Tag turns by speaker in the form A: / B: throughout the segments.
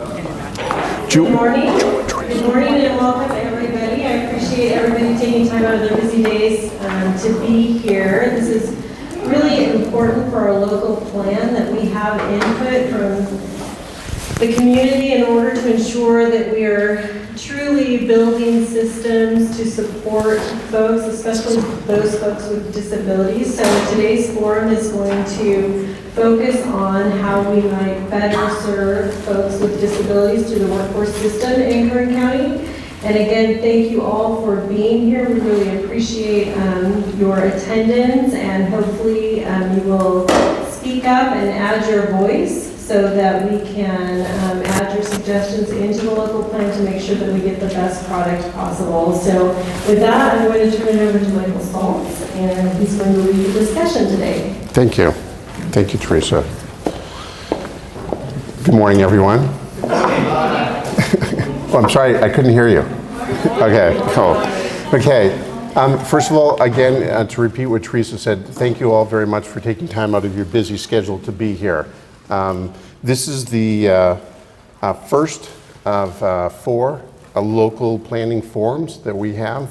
A: Good morning. Good morning and welcome everybody. I appreciate everybody taking time out of their busy days to be here. This is really important for our local plan that we have input from the community in order to ensure that we are truly building systems to support folks, especially those folks with disabilities. So today's forum is going to focus on how we might better serve folks with disabilities through the workforce system in Kern County. And again, thank you all for being here. We really appreciate your attendance, and hopefully you will speak up and add your voice so that we can add your suggestions into the local plan to make sure that we get the best product possible. So with that, I'm going to turn it over to Michael Stoltz, and he's going to lead the discussion today.
B: Thank you. Thank you, Teresa. Good morning, everyone. Oh, I'm sorry, I couldn't hear you. Okay, cool. Okay, first of all, again, to repeat what Teresa said, thank you all very much for taking time out of your busy schedule to be here. This is the first of four local planning forums that we have.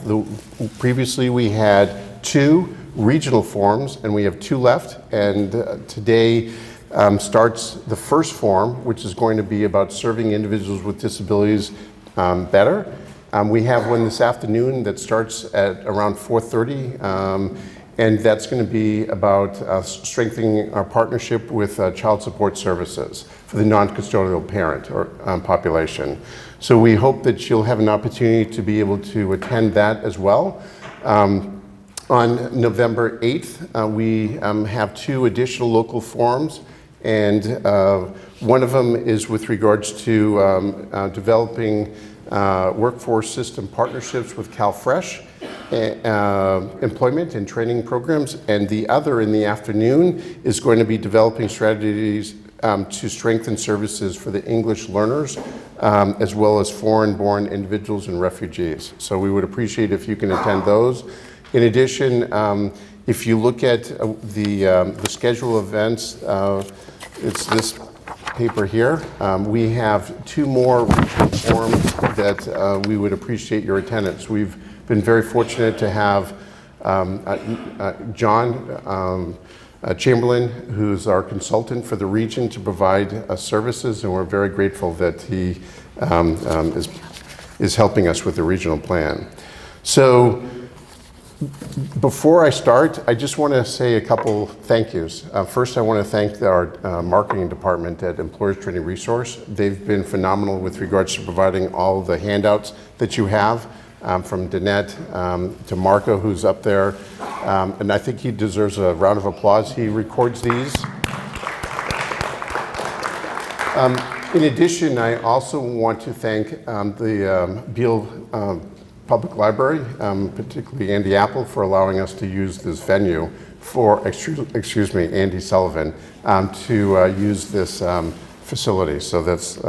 B: Previously, we had 2 regional forums, and we have 2 left, and today starts the first forum, which is going to be about serving individuals with disabilities better. We have one this afternoon that starts at around 4:30, and that's going to be about strengthening our partnership with child support services for the non-custodial parent or population. So we hope that you'll have an opportunity to be able to attend that as well. On November 8th, we have 2 additional local forums, and one of them is with regards to developing workforce system partnerships with CalFresh, employment and training programs, and the other in the afternoon is going to be developing strategies to strengthen services for the English learners, as well as foreign-born individuals and refugees. So we would appreciate if you can attend those. In addition, if you look at the schedule of events, it's this paper here. We have 2 more forums that we would appreciate your attendance. We've been very fortunate to have John Chamberlain, who's our consultant for the region, to provide services, and we're very grateful that he is helping us with the regional plan. So, before I start, I just want to say a couple thank yous. First, I want to thank our marketing department at Employers Training Resource. They've been phenomenal with regards to providing all the handouts that you have, from Danette to Marco, who's up there. And I think he deserves a round of applause. He records these. In addition, I also want to thank the Beale Public Library, particularly Andy Apple, for allowing us to use this venue for, excuse me, Andy Sullivan, to use this facility. So that's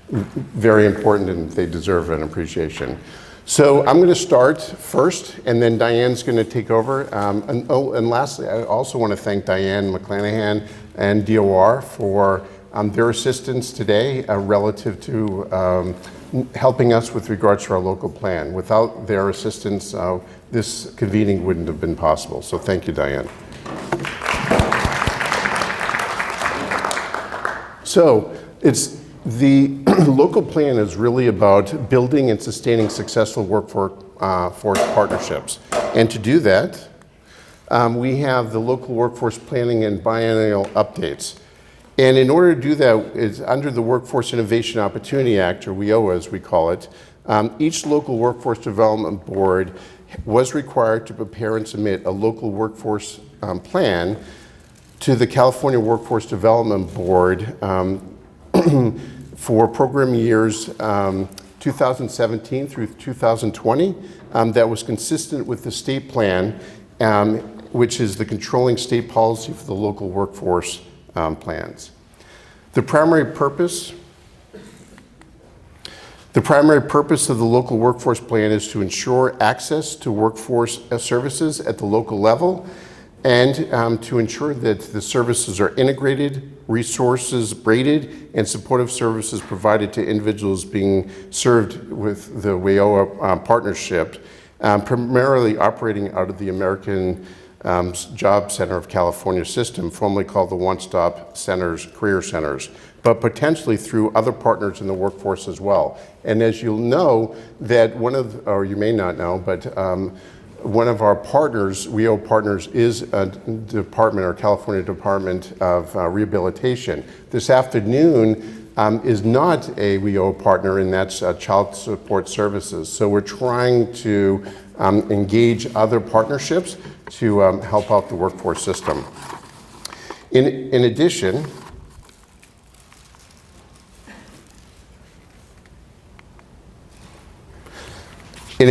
B: very important, and they deserve an appreciation. So I'm going to start first, and then Diane's going to take over. And lastly, I also want to thank Diane McClanahan and DOR for their assistance today relative to helping us with regards to our local plan. Without their assistance, this convening wouldn't have been possible. So thank you, Diane. So the local plan is really about building and sustaining successful workforce partnerships. And to do that, we have the local workforce planning and biennial updates. And in order to do that, it's under the Workforce Innovation Opportunity Act, or WIOA as we call it, each local workforce development board was required to prepare and submit a local workforce plan to the California Workforce Development Board for program years 2017 through 2020 that was consistent with the state plan, which is the controlling state policy for the local workforce plans. The primary purpose of the local workforce plan is to ensure access to workforce services at the local level, and to ensure that the services are integrated, resources braided, and supportive services provided to individuals being served with the WIOA partnership, primarily operating out of the American Job Center of California system, formerly called the One-Stop Centers, Career Centers, but potentially through other partners in the workforce as well. And as you'll know, that or you may not know, but one of our partners, WIO partners, is a department, or California Department of Rehabilitation. This afternoon is not a WIO partner, and that's Child Support Services. So we're trying to engage other partnerships to help out the workforce system. In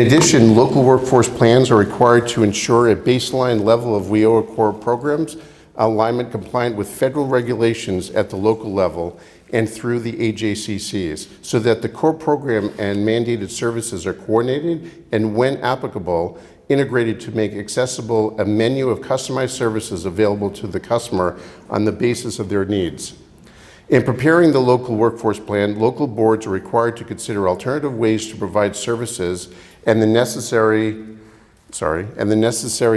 B: addition, local workforce plans are required to ensure a baseline level of WIOA core programs alignment compliant with federal regulations at the local level and through the AJCCs, so that the core program and mandated services are coordinated and, when applicable, integrated to make accessible a menu of customized services available to the customer on the basis of their needs. In preparing the local workforce plan, local boards are required to consider alternative ways to provide services and the necessary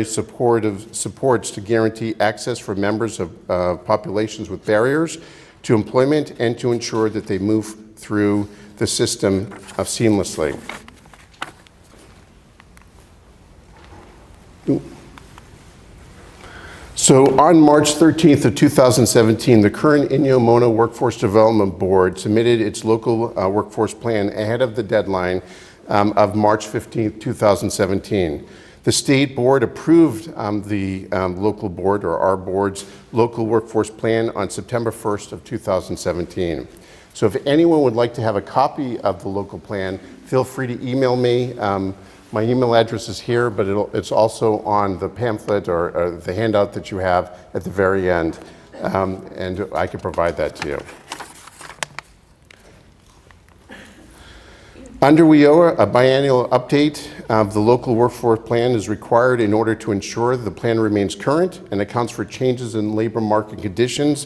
B: supports to guarantee access for members of populations with barriers to employment and to ensure that they move through the system seamlessly. So on March 13th of 2017, the Kern Inyo Mono Workforce Development Board submitted its local workforce plan ahead of the deadline of March 15th, 2017. The state board approved the local board, or our board's local workforce plan, on September 1st of 2017. So if anyone would like to have a copy of the local plan, feel free to email me. My email address is here, but it's also on the pamphlet or the handout that you have at the very end, and I can provide that to you. Under WIOA, a biannual update of the local workforce plan is required in order to ensure the plan remains current and accounts for changes in labor market conditions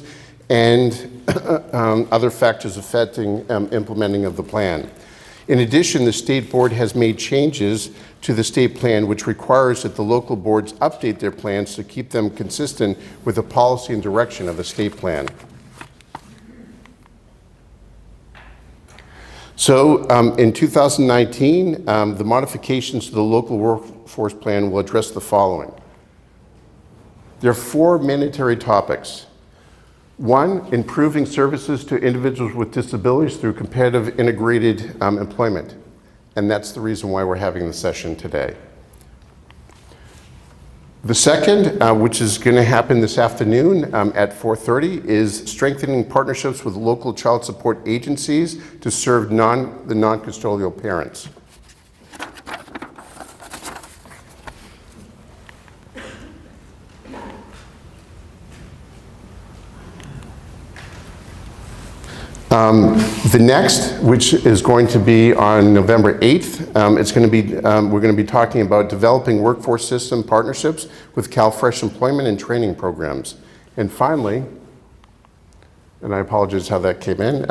B: and other factors affecting implementing of the plan. In addition, the state board has made changes to the state plan, which requires that the local boards update their plans to keep them consistent with the policy and direction of the state plan. So in 2019, the modifications to the local workforce plan will address the following. There are 4 mandatory topics. 1, improving services to individuals with disabilities through competitive integrated employment. And that's the reason why we're having the session today. The second, which is going to happen this afternoon at 4:30, is strengthening partnerships with local child support agencies to serve the non-custodial parents. The next, which is going to be on November 8th, we're going to be talking about developing workforce system partnerships with CalFresh employment and training programs. And finally, and I apologize how that came in,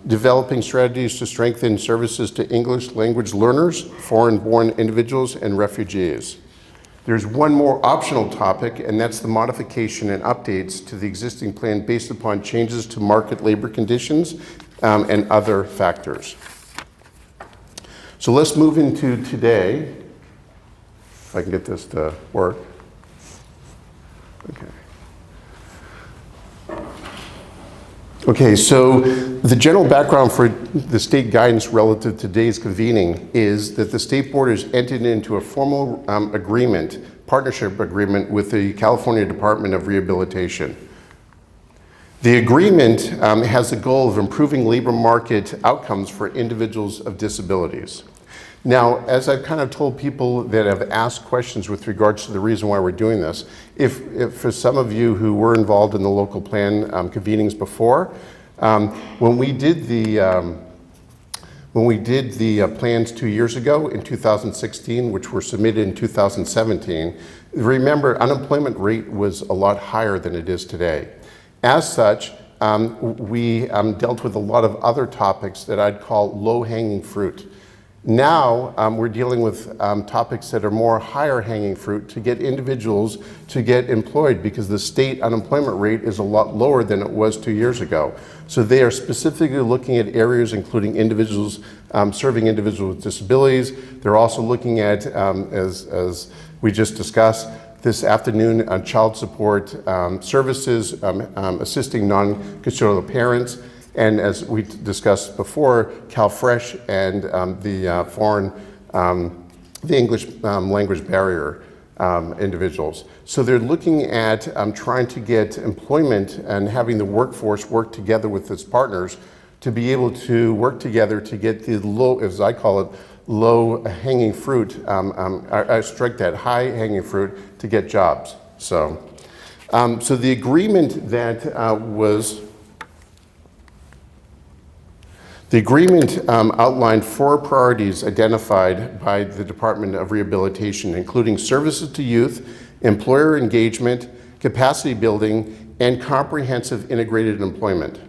B: developing strategies to strengthen services to English language learners, foreign-born individuals, and refugees. There's one more optional topic, and that's the modification and updates to the existing plan based upon changes to market labor conditions and other factors. So let's move into today. If I can get this to work. Okay, so the general background for the state guidance relative to today's convening is that the state board has entered into a formal partnership agreement with the California Department of Rehabilitation. The agreement has the goal of improving labor market outcomes for individuals of disabilities. Now, as I've kind of told people that have asked questions with regards to the reason why we're doing this, if for some of you who were involved in the local plan convenings before, when we did the plans 2 years ago in 2016, which were submitted in 2017, remember, unemployment rate was a lot higher than it is today. As such, we dealt with a lot of other topics that I'd call low-hanging fruit. Now we're dealing with topics that are more higher hanging fruit to get individuals to get employed, because the state unemployment rate is a lot lower than it was 2 years ago. So they are specifically looking at areas including individuals, serving individuals with disabilities. They're also looking at, as we just discussed this afternoon, child support services, assisting non-custodial parents. And as we discussed before, CalFresh and the English language barrier individuals. So they're looking at trying to get employment and having the workforce work together with its partners to be able to work together to get the low, as I call it, low hanging fruit, I strike that high hanging fruit to get jobs. So the agreement that The agreement outlined 4 priorities identified by the Department of Rehabilitation, including services to youth, employer engagement, capacity building, and comprehensive integrated employment.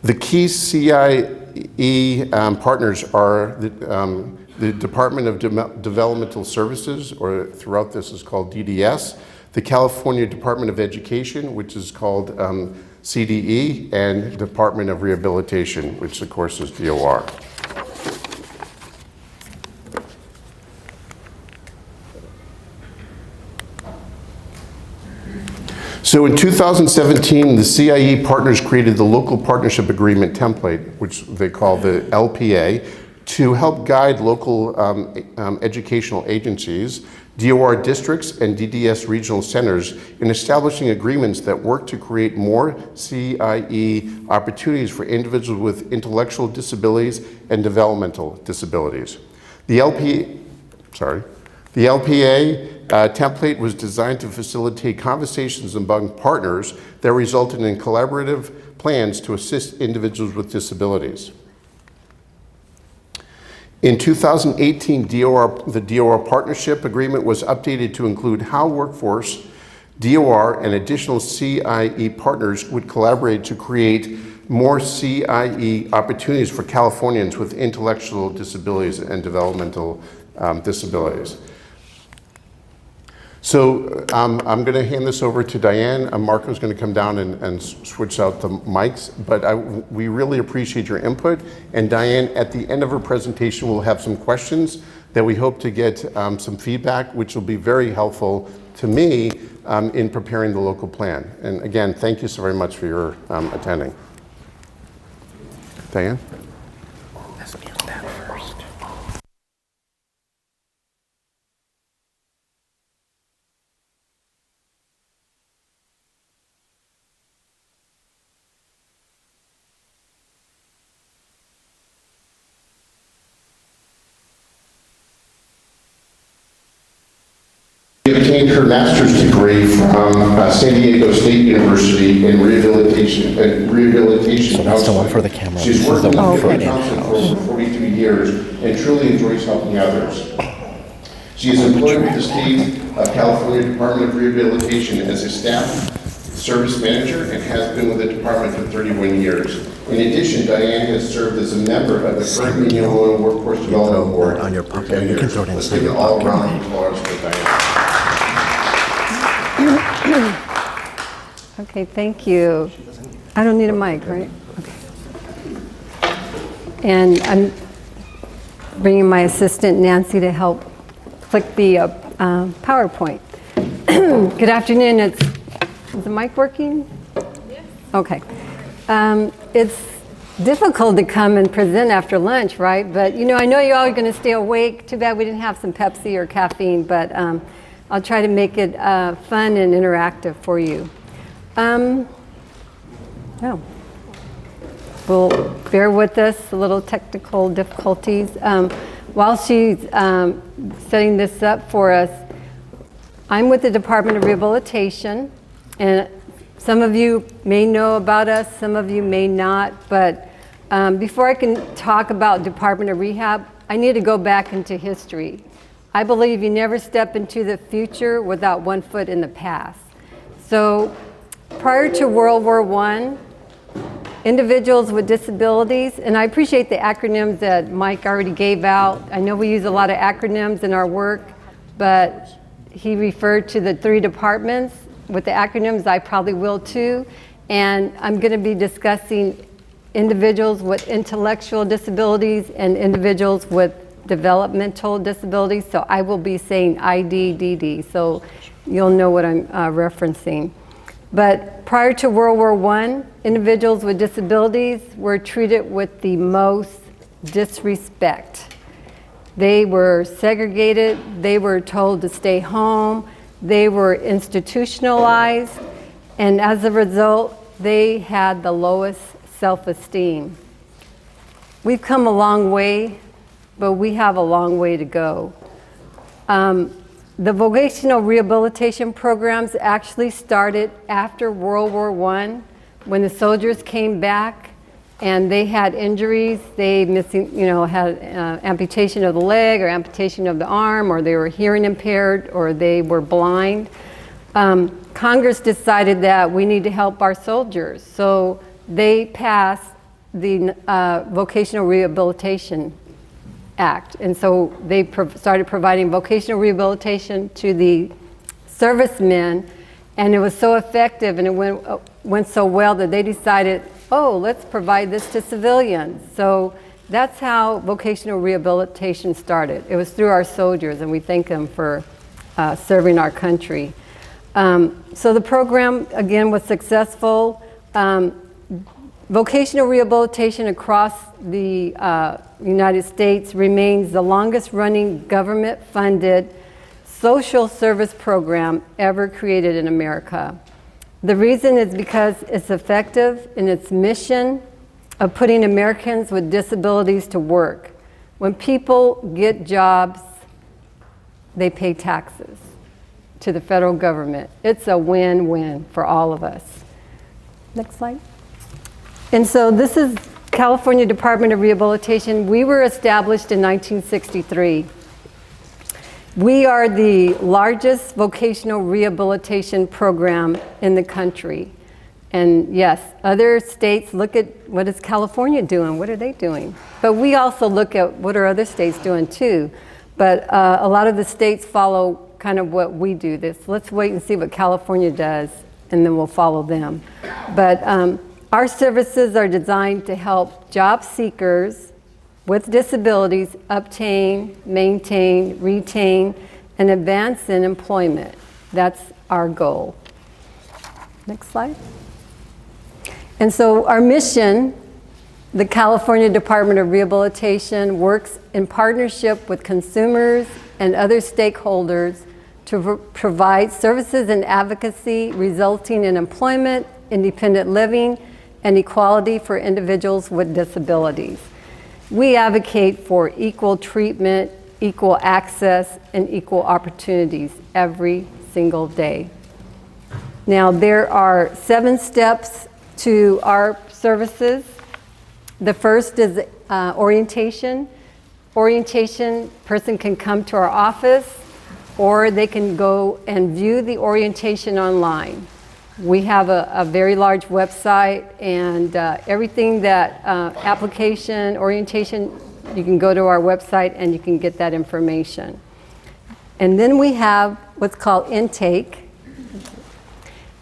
B: The key CIE partners are the Department of Developmental Services, or throughout this is called DDS, the California Department of Education, which is called CDE, and Department of Rehabilitation, which of course is DOR. So in 2017, the CIE partners created the Local Partnership Agreement template, which they call the LPA, to help guide local educational agencies, DOR districts, and DDS regional centers in establishing agreements that work to create more CIE opportunities for individuals with intellectual disabilities and developmental disabilities. The LPA template was designed to facilitate conversations among partners that resulted in collaborative plans to assist individuals with disabilities. In 2018, the DOR partnership agreement was updated to include how workforce, DOR, and additional CIE partners would collaborate to create more CIE opportunities for Californians with intellectual disabilities and developmental disabilities. So I'm going to hand this over to Diane. Marco's going to come down and switch out the mics, but we really appreciate your input. And Diane, at the end of her presentation, we'll have some questions that we hope to get some feedback, which will be very helpful to me in preparing the local plan. And again, thank you so very much for your attending. Diane?
C: Let's get that first.
B: She obtained her master's degree from San Diego State University in rehabilitation.
C: So that's the one for the camera.
B: She's
C: This is
B: worked
C: the
B: in
C: one
B: the
C: for
B: council for
C: in-house.
B: over 42 years and truly enjoys helping others. She is employed with the State of California Department of Rehabilitation as a staff service manager and has been with the department for 31 years. In addition, Diane has served as a member of the Kern Workforce Development Board
C: on your
B: for
C: pocket.
B: 10
C: You can
B: years.
C: throw it
B: Let's
C: inside
B: give
C: your
B: an all-around
C: pocket.
B: applause for Diane.
D: Okay, thank you. I don't need a mic, right? Okay. And I'm bringing my assistant Nancy to help click the PowerPoint. Good afternoon. Is the mic working? Yes. Okay. It's difficult to come and present after lunch, right? But I know you're all going to stay awake. Too bad we didn't have some Pepsi or caffeine, but I'll try to make it fun and interactive for you. Well, bear with us, a little technical difficulties. While she's setting this up for us, I'm with the Department of Rehabilitation, and some of you may know about us, some of you may not, but before I can talk about Department of Rehab, I need to go back into history. I believe you never step into the future without one foot in the past. So prior to World War I, individuals with disabilities, and I appreciate the acronyms that Mike already gave out. I know we use a lot of acronyms in our work, but he referred to the 3 departments. With the acronyms, I probably will too. And I'm going to be discussing individuals with intellectual disabilities and individuals with developmental disabilities. So I will be saying IDDD, so you'll know what I'm referencing. But prior to World War I, individuals with disabilities were treated with the most disrespect. They were segregated, they were told to stay home, they were institutionalized, and as a result, they had the lowest self-esteem. We've come a long way, but we have a long way to go. The vocational rehabilitation programs actually started after World War I, when the soldiers came back and they had injuries. They had amputation of the leg or amputation of the arm, or they were hearing impaired, or they were blind. Congress decided that we need to help our soldiers, so they passed the Vocational Rehabilitation Act. And so they started providing vocational rehabilitation to the servicemen, and it was so effective and it went so well that they decided, oh, let's provide this to civilians. So that's how vocational rehabilitation started. It was through our soldiers, and we thank them for serving our country. So the program, again, was successful. Vocational rehabilitation across the United States remains the longest running government-funded social service program ever created in America. The reason is because it's effective in its mission of putting Americans with disabilities to work. When people get jobs, they pay taxes to the federal government. It's a win-win for all of us. Next slide. And so this is California Department of Rehabilitation. We were established in 1963. We are the largest vocational rehabilitation program in the country. And yes, other states look at what is California doing, what are they doing? But we also look at what are other states doing too. But a lot of the states follow kind of what we do. Let's wait and see what California does, and then we'll follow them. But our services are designed to help job seekers with disabilities obtain, maintain, retain, and advance in employment. That's our goal. Next slide. And so our mission, the California Department of Rehabilitation works in partnership with consumers and other stakeholders to provide services and advocacy resulting in employment, independent living, and equality for individuals with disabilities. We advocate for equal treatment, equal access, and equal opportunities every single day. Now, there are 7 steps to our services. The first is orientation. Orientation, person can come to our office, or they can go and view the orientation online. We have a very large website, and everything that application, orientation, you can go to our website and you can get that information. And then we have what's called intake.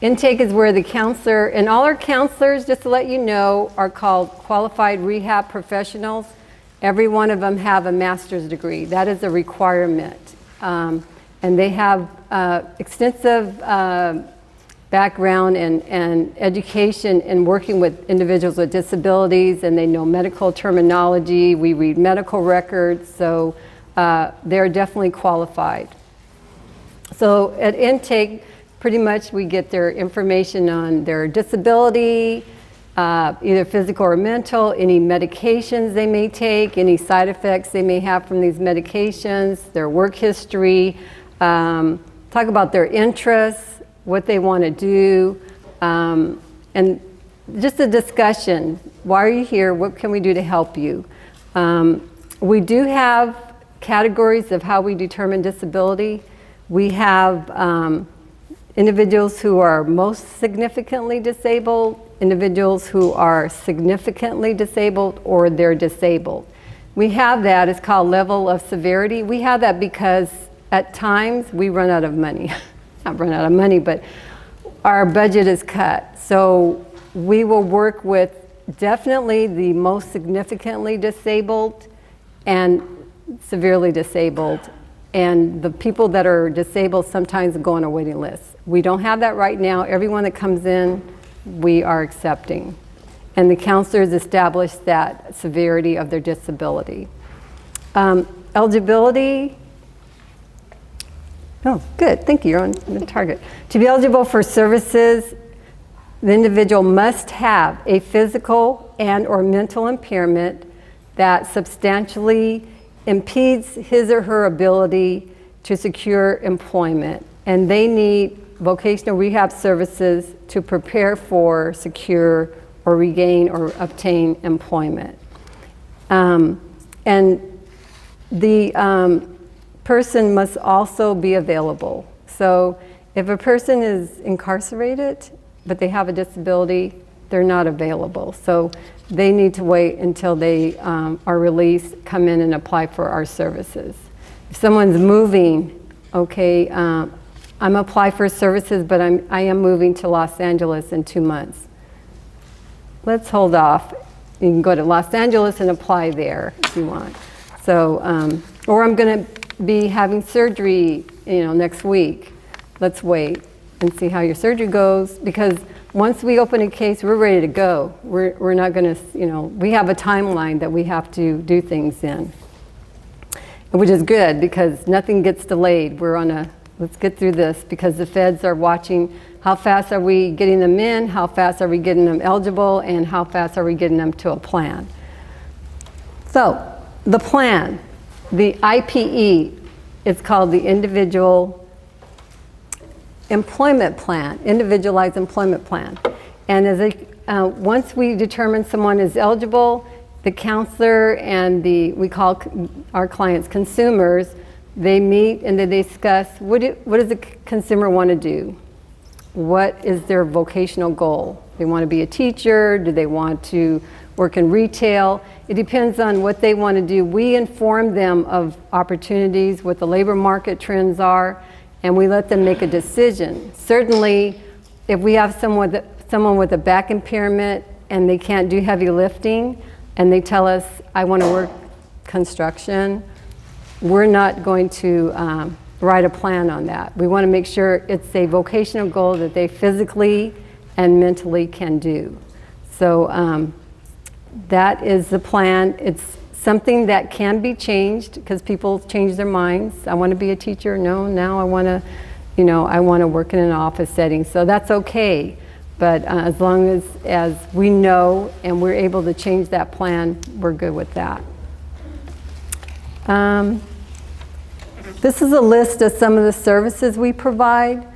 D: Intake is where the counselor, and all our counselors, just to let you know, are called qualified rehab professionals. Every one of them have a master's degree. That is a requirement. And they have extensive background and education in working with individuals with disabilities, and they know medical terminology. We read medical records, so they're definitely qualified. So at intake, pretty much we get their information on their disability, either physical or mental, any medications they may take, any side effects they may have from these medications, their work history, talk about their interests, what they want to do, and just a discussion. Why are you here? What can we do to help you? We do have categories of how we determine disability. We have individuals who are most significantly disabled, individuals who are significantly disabled, or they're disabled. We have that, it's called level of severity. We have that because at times we run out of money. Not run out of money, but our budget is cut. So we will work with definitely the most significantly disabled and severely disabled. And the people that are disabled sometimes go on a waiting list. We don't have that right now. Everyone that comes in, we are accepting. And the counselors establish that severity of their disability. Eligibility. Oh, good, thank you, you're on the target. To be eligible for services, the individual must have a physical and/or mental impairment that substantially impedes his or her ability to secure employment, and they need vocational rehab services to prepare for, secure, or regain or obtain employment. And the person must also be available. So if a person is incarcerated, but they have a disability, they're not available. So they need to wait until they are released, come in and apply for our services. If someone's moving, okay, I'm applying for services, but I am moving to Los Angeles in 2 months. Let's hold off. You can go to Los Angeles and apply there if you want. So, or I'm going to be having surgery, next week. Let's wait and see how your surgery goes, because once we open a case, we're ready to go. We're not going to, we have a timeline that we have to do things in, which is good because nothing gets delayed. We're on a, let's get through this, because the feds are watching how fast are we getting them in, how fast are we getting them eligible, and how fast are we getting them to a plan. So the plan, the IPE, it's called the Individual Employment Plan, Individualized Employment Plan. And as once we determine someone is eligible, the counselor and we call our clients consumers, they meet and they discuss what does the consumer want to do? What is their vocational goal? They want to be a teacher? Do they want to work in retail? It depends on what they want to do. We inform them of opportunities, what the labor market trends are, and we let them make a decision. Certainly, if we have someone with a back impairment and they can't do heavy lifting, and they tell us, I want to work construction, we're not going to write a plan on that. We want to make sure it's a vocational goal that they physically and mentally can do. So that is the plan. It's something that can be changed because people change their minds. I want to be a teacher. No, now I want to, I want to work in an office setting. So that's okay. But as long as we know and we're able to change that plan, we're good with that. This is a list of some of the services we provide.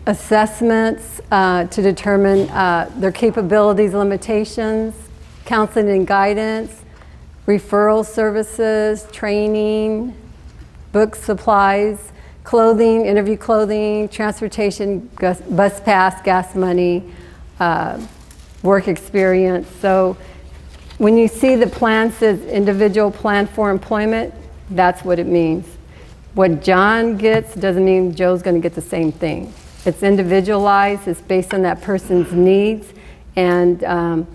D: Assessments to determine their capabilities, limitations, counseling and guidance, referral services, training, book supplies, clothing, interview clothing, transportation, bus pass, gas money, work experience. So when you see the plan says individual plan for employment, that's what it means. What John gets doesn't mean Joe's going to get the same thing. It's individualized, it's based on that person's needs, and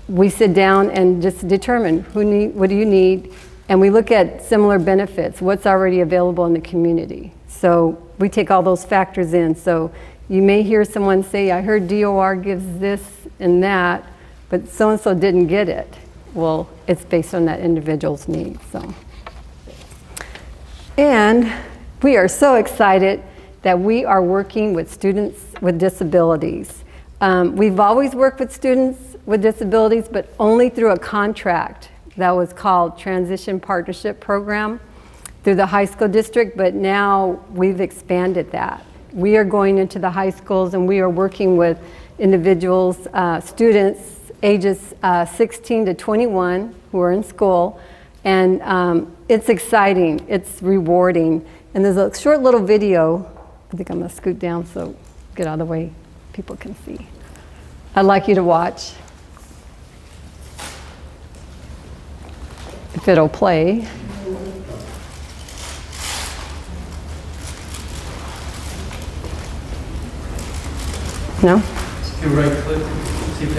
D: we sit down and just determine what do you need, and we look at similar benefits, what's already available in the community. So we take all those factors in. So you may hear someone say, I heard DOR gives this and that, but so-and-so didn't get it. Well, it's based on that individual's needs. So. And we are so excited that we are working with students with disabilities. We've always worked with students with disabilities, but only through a contract that was called Transition Partnership Program through the high school district, but now we've expanded that. We are going into the high schools and we are working with individuals, students ages 16 to 21 who are in school, and it's exciting, it's rewarding. And there's a short little video I think I'm gonna scoot down so get out of the way, people can see. I'd like you to watch. If it'll play. No?
E: You right click, see if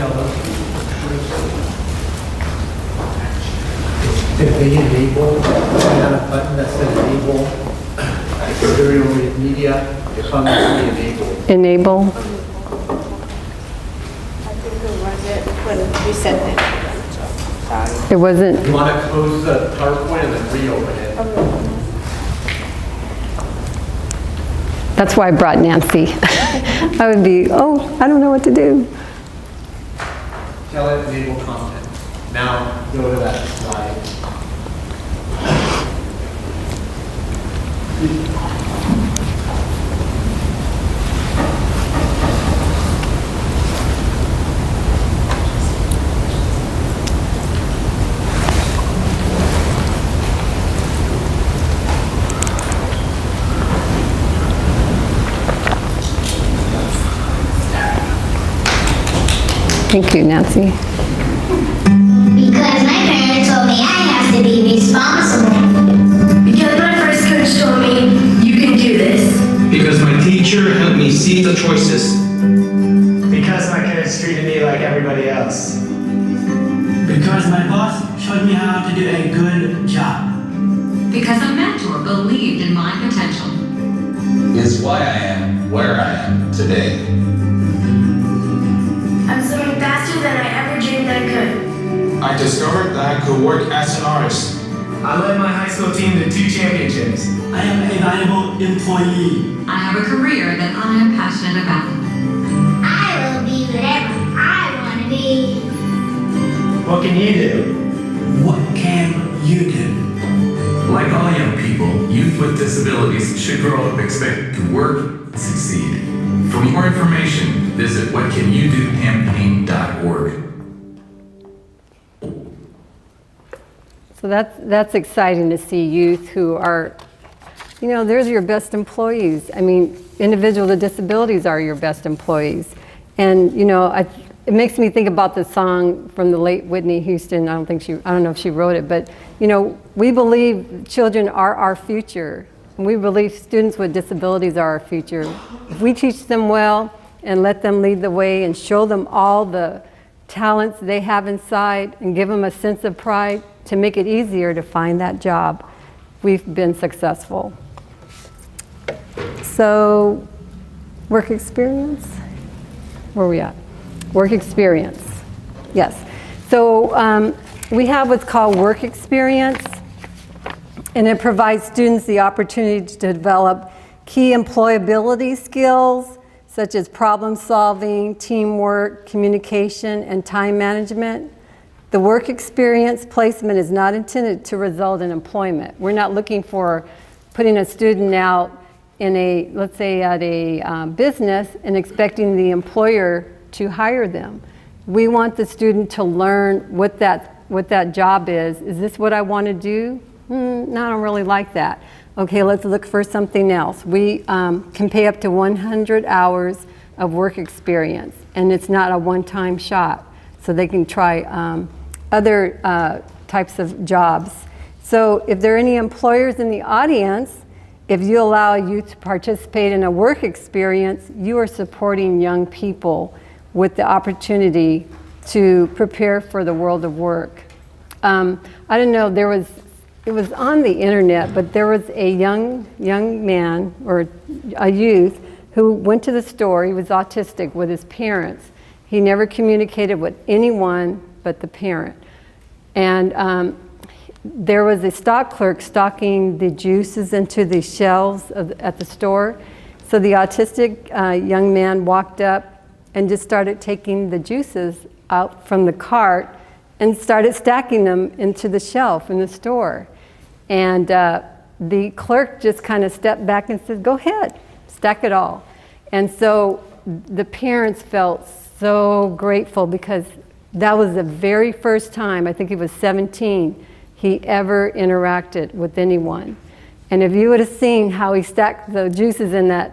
E: If they enable, on a button that says enable, Auditorium media, if I'm going to enable.
D: Enable.
F: I think it was it when we sent it. Sorry.
D: It wasn't.
E: You want to close the PowerPoint and then reopen it.
D: That's why I brought Nancy. I would be, oh, I don't know what to do.
E: Tell it enable content. Now go to that slide.
D: Thank you, Nancy.
G: Because my parents told me I have to be responsible.
H: Because my first coach told me, you can do this.
I: Because my teacher helped me see the choices.
J: Because my parents treated me like everybody else.
K: Because my boss showed me how to do a good job.
L: Because a mentor believed in my potential.
M: Is why I am where I am today.
H: I'm swimming faster than I ever dreamed I could.
I: I discovered that I could work as an artist.
J: I led my high school team to 2 championships.
K: I am a valuable employee.
L: I have a career that I am passionate about.
G: I will be whatever I want to be.
J: What can you do?
K: What can you do?
M: Like all young people, youth with disabilities should grow up expected to work and succeed. For more information, visit whatcanyoudocampaign.org.
D: So that's exciting to see youth who are, you know, they're your best employees. I mean, individuals with disabilities are your best employees. And, you know, it makes me think about the song from the late Whitney Houston. I don't know if she wrote it, but, you know, we believe children are our future. And we believe students with disabilities are our future. If we teach them well and let them lead the way and show them all the talents they have inside and give them a sense of pride to make it easier to find that job, we've been successful. So, work experience? Where are we at? Work experience, yes. So we have what's called work experience, and it provides students the opportunity to develop key employability skills, such as problem solving, teamwork, communication, and time management. The work experience placement is not intended to result in employment. We're not looking for putting a student out in a, let's say at a business and expecting the employer to hire them. We want the student to learn what that job is. Is this what I want to do? No, I don't really like that. Okay, let's look for something else. We can pay up to 100 hours of work experience, and it's not a one-time shot, so they can try other types of jobs. So if there are any employers in the audience, if you allow youth to participate in a work experience, you are supporting young people with the opportunity to prepare for the world of work. I don't know, it was on the internet, but there was a young man or a youth who went to the store. He was autistic with his parents. He never communicated with anyone but the parent. And there was a stock clerk stocking the juices into the shelves at the store. So the autistic young man walked up and just started taking the juices out from the cart and started stacking them into the shelf in the store. And the clerk just kind of stepped back and said, "Go ahead, stack it all." And so the parents felt so grateful because that was the very first time, I think he was 17, he ever interacted with anyone. And if you would have seen how he stacked the juices in that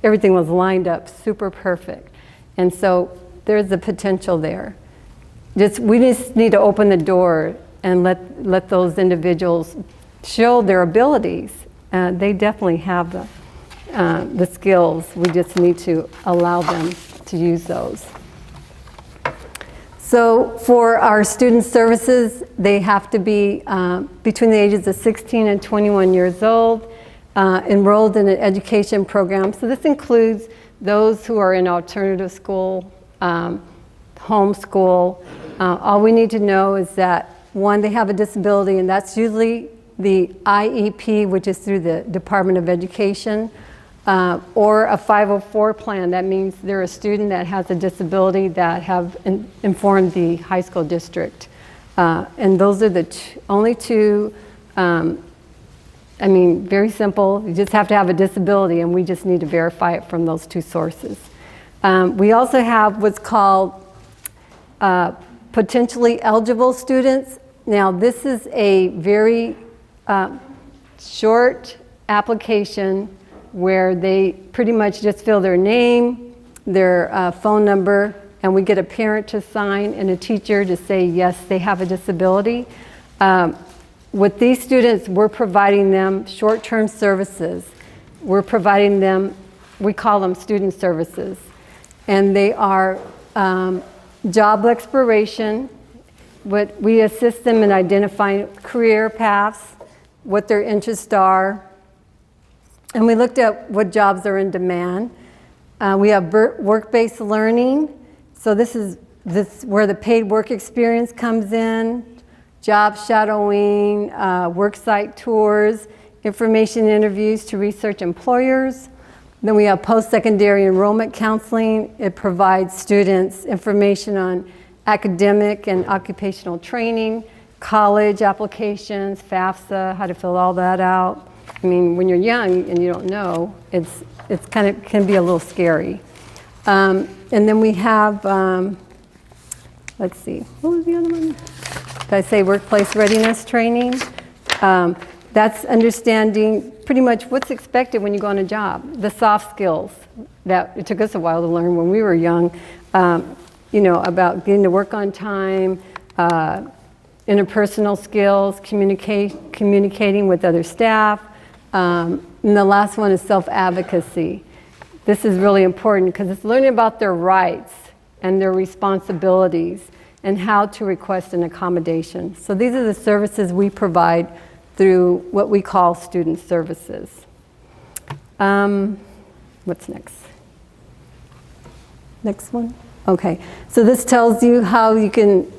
D: everything was lined up super perfect. And so there's the potential there. We just need to open the door and let those individuals show their abilities. They definitely have the skills. We just need to allow them to use those. So for our student services, they have to be between the ages of 16 and 21 years old, enrolled in an education program. So this includes those who are in alternative school, homeschool. All we need to know is that, one, they have a disability, and that's usually the IEP, which is through the Department of Education, or a 504 plan. That means they're a student that has a disability that have informed the high school district. And those are the only two, I mean, very simple. You just have to have a disability, and we just need to verify it from those two sources. We also have what's called potentially eligible students. Now, this is a very short application where they pretty much just fill their name, their phone number, and we get a parent to sign and a teacher to say, yes, they have a disability. With these students, we're providing them short-term services. We're providing them, we call them student services. And they are job exploration. We assist them in identifying career paths, what their interests are. And we looked at what jobs are in demand. We have work-based learning. So this is where the paid work experience comes in, job shadowing, work site tours, information interviews to research employers. Then we have post-secondary enrollment counseling. It provides students information on academic and occupational training, college applications, FAFSA, how to fill all that out. I mean, when you're young and you don't know, it's kind of can be a little scary. And then we have, let's see, what was the other one? Did I say workplace readiness training? That's understanding pretty much what's expected when you go on a job, the soft skills that it took us a while to learn when we were young, you know, about getting to work on time, interpersonal skills, communicating with other staff. And the last one is self-advocacy. This is really important because it's learning about their rights and their responsibilities and how to request an accommodation. So these are the services we provide through what we call student services. What's next? Next one? Okay, so this tells you how you can,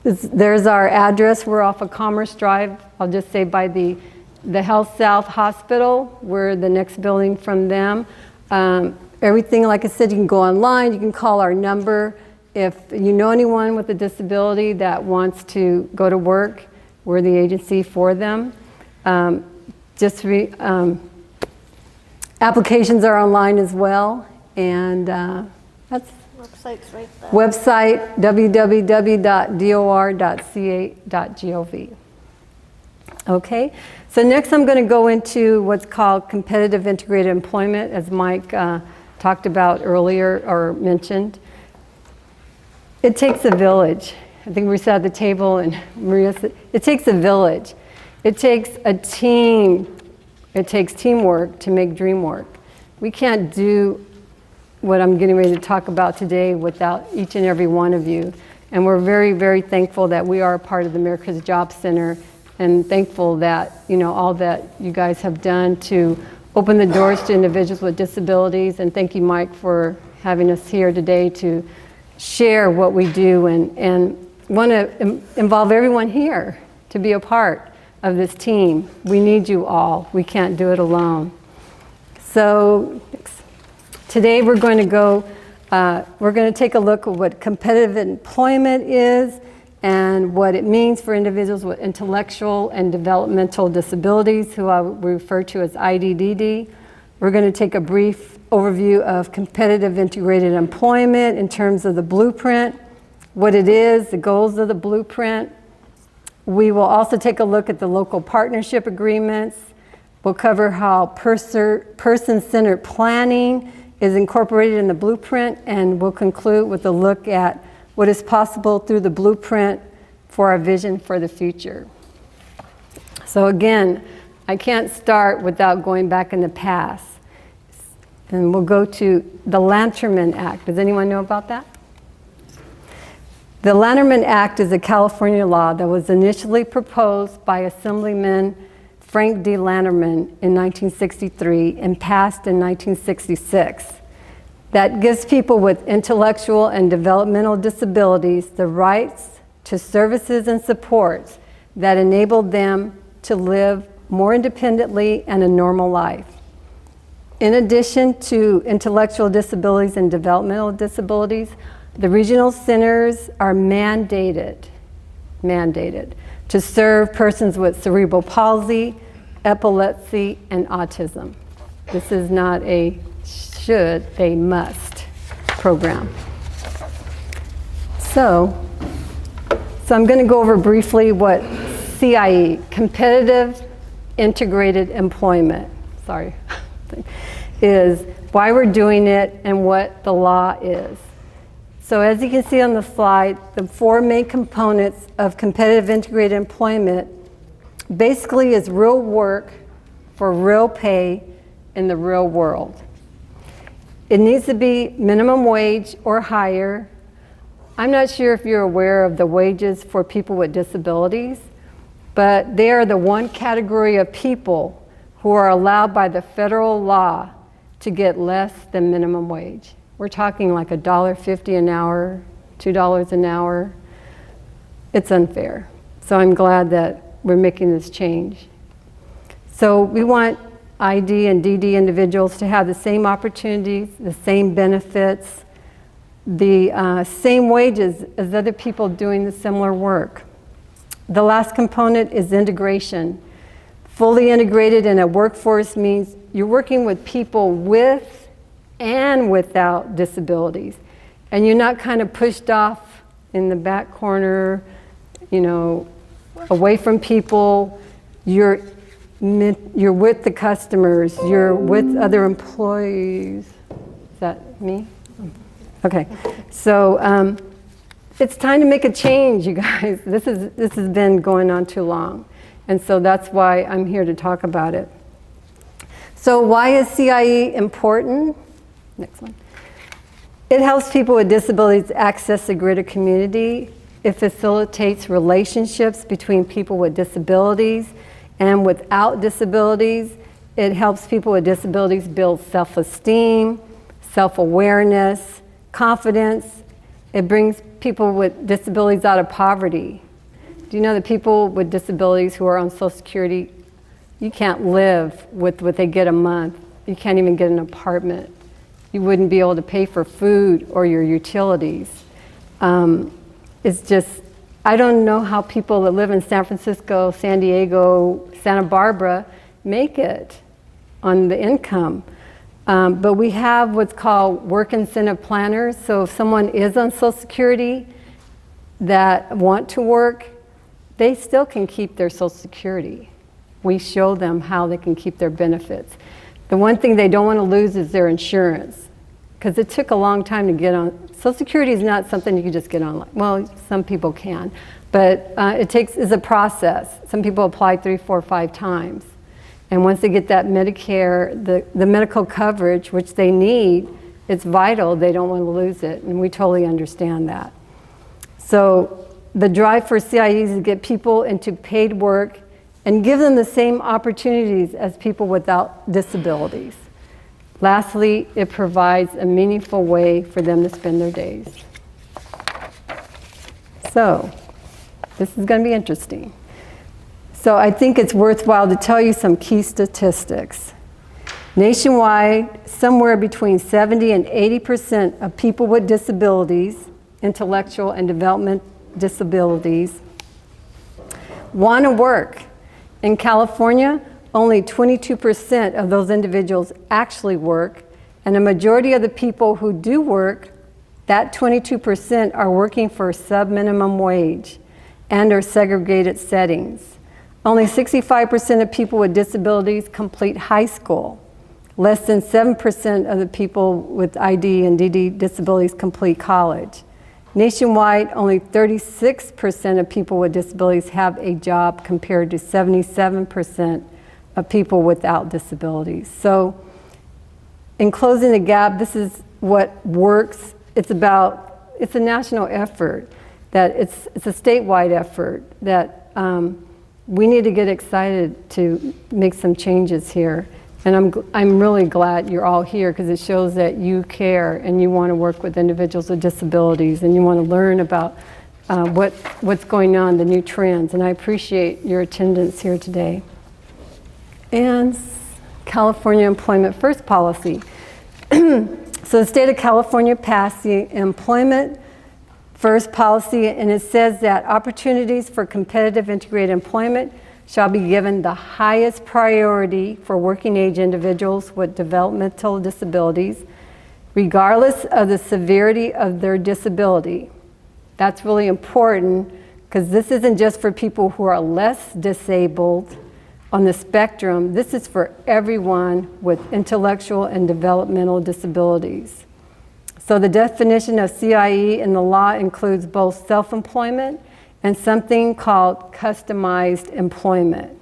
D: there's our address. We're off of Commerce Drive. I'll just say by the Health South Hospital. We're the next building from them. Everything, like I said, you can go online, you can call our number. If you know anyone with a disability that wants to go to work, we're the agency for them. Applications are online as well, and that's
F: Website's right there.
D: website www.dor.ca.gov. Okay, so next I'm going to go into what's called competitive integrated employment, as Mike talked about earlier or mentioned. It takes a village. I think we sat at the table and Maria said, it takes a village. It takes a team. It takes teamwork to make dream work. We can't do what I'm getting ready to talk about today without each and every one of you. And we're very, very thankful that we are a part of the America's Job Center, and thankful that, you know, all that you guys have done to open the doors to individuals with disabilities. And thank you, Mike, for having us here today to share what we do, and want to involve everyone here to be a part of this team. We need you all. We can't do it alone. So today we're going to take a look at what competitive employment is and what it means for individuals with intellectual and developmental disabilities, who I refer to as IDDD. We're going to take a brief overview of competitive integrated employment in terms of the blueprint, what it is, the goals of the blueprint. We will also take a look at the local partnership agreements, We'll cover how person-centered planning is incorporated in the blueprint, and we'll conclude with a look at what is possible through the blueprint for our vision for the future. So again, I can't start without going back in the past. And we'll go to the Lanterman Act. Does anyone know about that? The Lanterman Act is a California law that was initially proposed by Assemblyman Frank D. Lanterman in 1963 and passed in 1966. That gives people with intellectual and developmental disabilities the rights to services and supports that enable them to live more independently and a normal life. In addition to intellectual disabilities and developmental disabilities, the regional centers are mandated to serve persons with cerebral palsy, epilepsy, and autism. This is not a should, a must program. So I'm going to go over briefly what CIE, Competitive Integrated Employment, is, why we're doing it, and what the law is. So as you can see on the slide, the four main components of competitive integrated employment basically is real work for real pay in the real world. It needs to be minimum wage or higher. I'm not sure if you're aware of the wages for people with disabilities, but they are the one category of people who are allowed by the federal law to get less than minimum wage. We're talking like $1.50 an hour, $2 an hour. It's unfair. So I'm glad that we're making this change. So we want ID and DD individuals to have the same opportunities, the same benefits, the same wages as other people doing the similar work. The last component is integration. Fully integrated in a workforce means you're working with people with and without disabilities. And you're not kind of pushed off in the back corner, you know, away from people. You're with the customers, you're with other employees. Is that me? Okay, so it's time to make a change, you guys. This has been going on too long. And so that's why I'm here to talk about it. So why is CIE important? Next one. It helps people with disabilities access a greater community. It facilitates relationships between people with disabilities and without disabilities. It helps people with disabilities build self-esteem, self-awareness, confidence. It brings people with disabilities out of poverty. Do you know that people with disabilities who are on Social Security, you can't live with what they get a month. You can't even get an apartment. You wouldn't be able to pay for food or your utilities. It's just, I don't know how people that live in San Francisco, San Diego, Santa Barbara make it on the income. But we have what's called work incentive planners. So if someone is on Social Security that want to work, they still can keep their Social Security. We show them how they can keep their benefits. The one thing they don't want to lose is their insurance, because it took a long time to get on. Social Security is not something you can just get on. Well, some people can, but it's a process. Some people apply 3, 4, 5 times. And once they get that Medicare, the medical coverage, which they need, it's vital. They don't want to lose it, and we totally understand that. So the drive for CIE is to get people into paid work and give them the same opportunities as people without disabilities. Lastly, it provides a meaningful way for them to spend their days. So, this is going to be interesting. So I think it's worthwhile to tell you some key statistics. Nationwide, somewhere between 70 and 80% of people with disabilities, intellectual and development disabilities, want to work. In California, only 22% of those individuals actually work, and a majority of the people who do work, that 22% are working for sub-minimum wage and or segregated settings. Only 65% of people with disabilities complete high school. Less than 7% of the people with ID and DD disabilities complete college. Nationwide, only 36% of people with disabilities have a job compared to 77% of people without disabilities. So in closing the gap, this is what works. It's a national effort, that it's a statewide effort, that we need to get excited to make some changes here. And I'm really glad you're all here, because it shows that you care and you want to work with individuals with disabilities and you want to learn about what's going on, the new trends. And I appreciate your attendance here today. And California Employment First policy. So the state of California passed the Employment First policy, and it says that opportunities for competitive integrated employment shall be given the highest priority for working age individuals with developmental disabilities, regardless of the severity of their disability. That's really important, because this isn't just for people who are less disabled on the spectrum. This is for everyone with intellectual and developmental disabilities. So the definition of CIE in the law includes both self-employment and something called customized employment.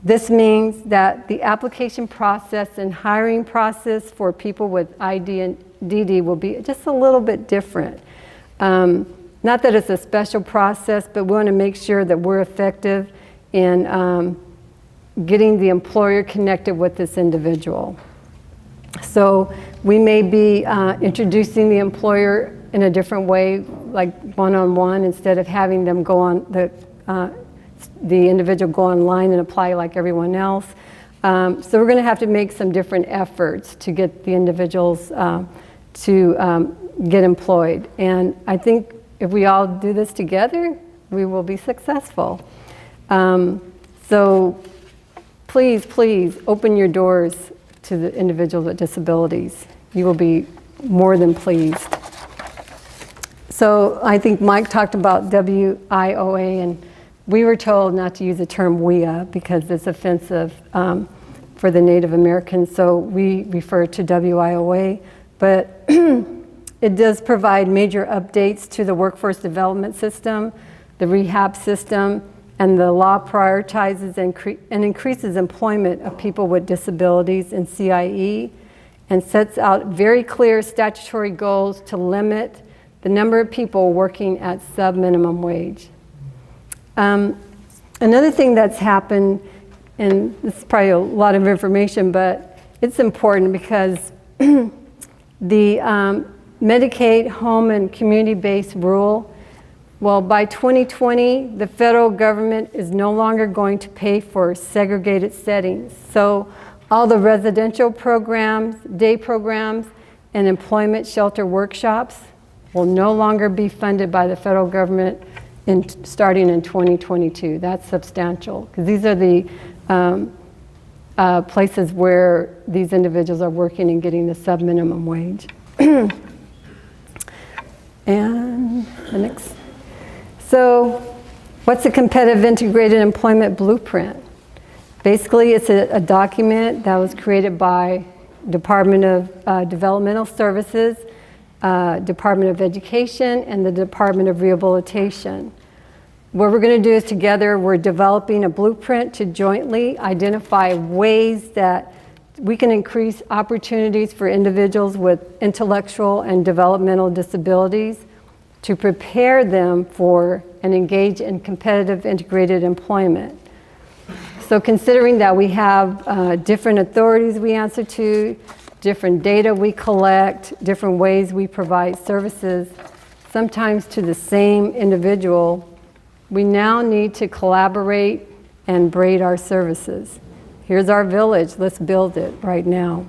D: This means that the application process and hiring process for people with ID and DD will be just a little bit different. Not that it's a special process, but we want to make sure that we're effective in getting the employer connected with this individual. So we may be introducing the employer in a different way, like one-on-one, instead of having them go on the individual go online and apply like everyone else. So we're going to have to make some different efforts to get the individuals to get employed. And I think if we all do this together, we will be successful. So please, please open your doors to the individuals with disabilities. You will be more than pleased. So I think Mike talked about WIOA, and we were told not to use the term WIA because it's offensive for the Native Americans, so we refer to WIOA. But it does provide major updates to the workforce development system, the rehab system, and the law prioritizes and increases employment of people with disabilities in CIE, and sets out very clear statutory goals to limit the number of people working at sub-minimum wage. Another thing that's happened, and this is probably a lot of information, but it's important because the Medicaid home and community-based rule, well, by 2020, the federal government is no longer going to pay for segregated settings. So all the residential programs, day programs, and employment shelter workshops will no longer be funded by the federal government starting in 2022. That's substantial, because these are the places where these individuals are working and getting the sub-minimum wage. And the next. So what's a competitive integrated employment blueprint? Basically, it's a document that was created by Department of Developmental Services, Department of Education, and the Department of Rehabilitation. What we're going to do is together we're developing a blueprint to jointly identify ways that we can increase opportunities for individuals with intellectual and developmental disabilities to prepare them for and engage in competitive integrated employment. So considering that we have different authorities we answer to, different data we collect, different ways we provide services, sometimes to the same individual, we now need to collaborate and braid our services. Here's our village, let's build it right now.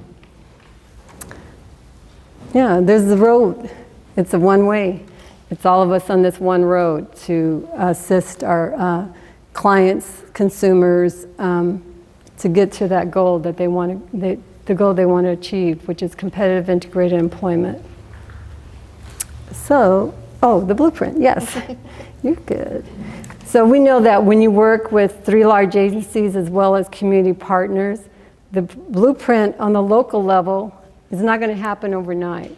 D: Yeah, there's the road. It's a one-way. It's all of us on this one road to assist our clients, consumers, to get to that goal that they want to, the goal they want to achieve, which is competitive integrated employment. So, oh, the blueprint, yes, you're good. So we know that when you work with 3 large agencies as well as community partners, the blueprint on the local level is not going to happen overnight.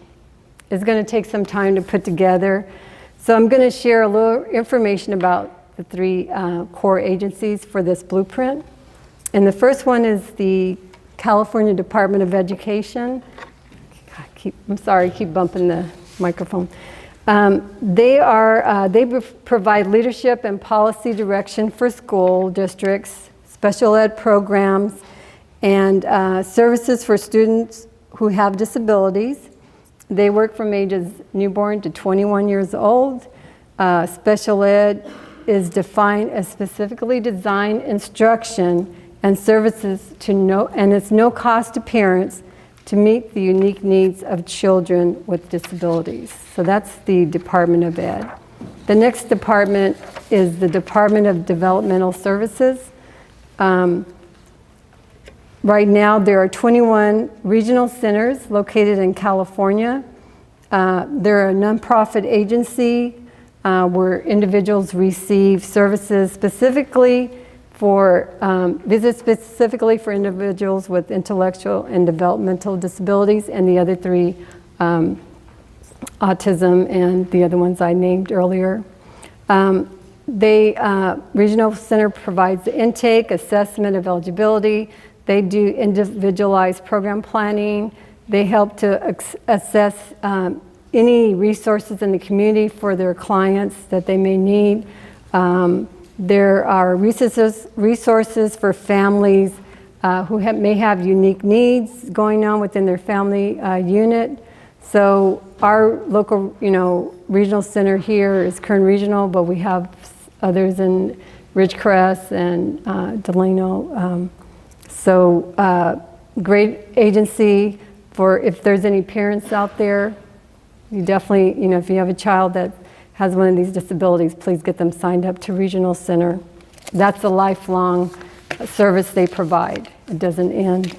D: It's going to take some time to put together. So I'm going to share a little information about the 3 core agencies for this blueprint. And the first one is the California Department of Education. I'm sorry, I keep bumping the microphone. They provide leadership and policy direction for school districts, special ed programs, and services for students who have disabilities. They work from ages newborn to 21 years old. Special ed is defined as specifically designed instruction and services and it's no cost to parents to meet the unique needs of children with disabilities. So that's the Department of Ed. The next department is the Department of Developmental Services. Right now there are 21 regional centers located in California. They're a nonprofit agency where individuals receive services specifically for individuals with intellectual and developmental disabilities, and the other 3, autism and the other ones I named earlier. Regional Center provides the intake, assessment of eligibility. They do individualized program planning. They help to assess any resources in the community for their clients that they may need. There are resources for families who may have unique needs going on within their family unit. So our local, regional center here is Kern Regional, but we have others in Ridgecrest and Delano. Great agency for if there's any parents out there. You definitely, if you have a child that has one of these disabilities, please get them signed up to Regional Center. That's a lifelong service they provide. It doesn't end.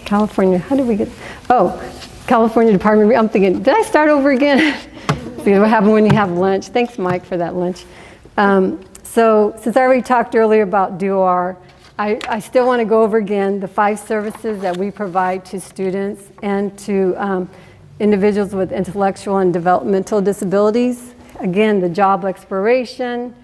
D: California, how did we get, California Department, I'm thinking, did I start over again? See what happened when you have lunch. Thanks, Mike, for that lunch. So since I already talked earlier about DOR, I still want to go over again the 5 services that we provide to students and to individuals with intellectual and developmental disabilities. Again, the job exploration,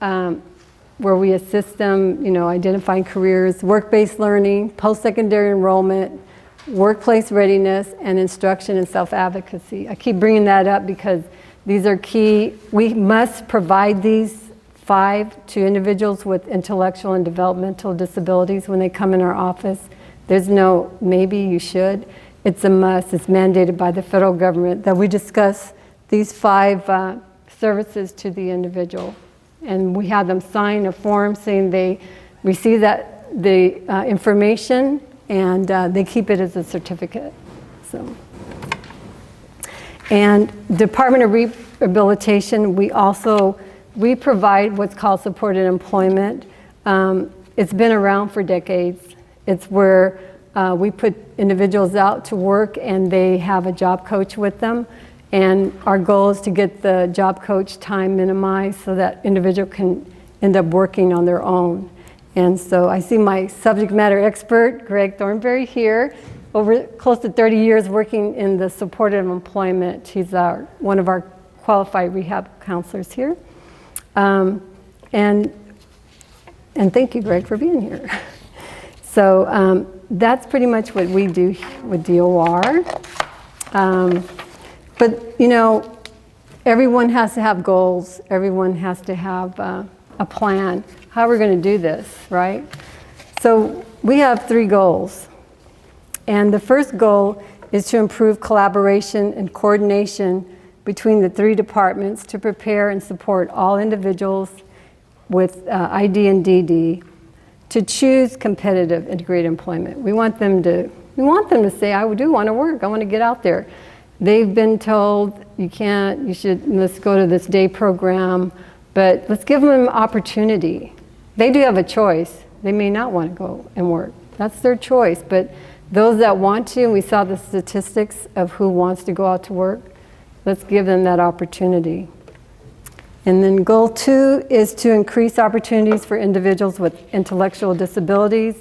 D: where we assist them, identifying careers, work-based learning, post-secondary enrollment, workplace readiness, and instruction and self-advocacy. I keep bringing that up because these are key. We must provide these 5 to individuals with intellectual and developmental disabilities when they come in our office. There's no maybe, you should. It's a must. It's mandated by the federal government that we discuss these 5 services to the individual. And we have them sign a form saying they receive the information and they keep it as a certificate. So. And Department of Rehabilitation, we provide what's called supported employment. It's been around for decades. It's where we put individuals out to work and they have a job coach with them. And our goal is to get the job coach time minimized so that individual can end up working on their own. And so I see my subject matter expert, Greg Thornberry, here, over close to 30 years working in the supported employment. He's one of our qualified rehab counselors here. And thank you, Greg, for being here. So that's pretty much what we do with DOR. But everyone has to have goals. Everyone has to have a plan. How we're going to do this, right? So we have 3 goals. And the first goal is to improve collaboration and coordination between the 3 departments to prepare and support all individuals with ID and DD to choose competitive integrated employment. We want them to say, I do want to work, I want to get out there. They've been told, let's go to this day program, but let's give them an opportunity. They do have a choice. They may not want to go and work. That's their choice, but Those that want to, and we saw the statistics of who wants to go out to work, let's give them that opportunity. And then goal 2 is to increase opportunities for individuals with intellectual disabilities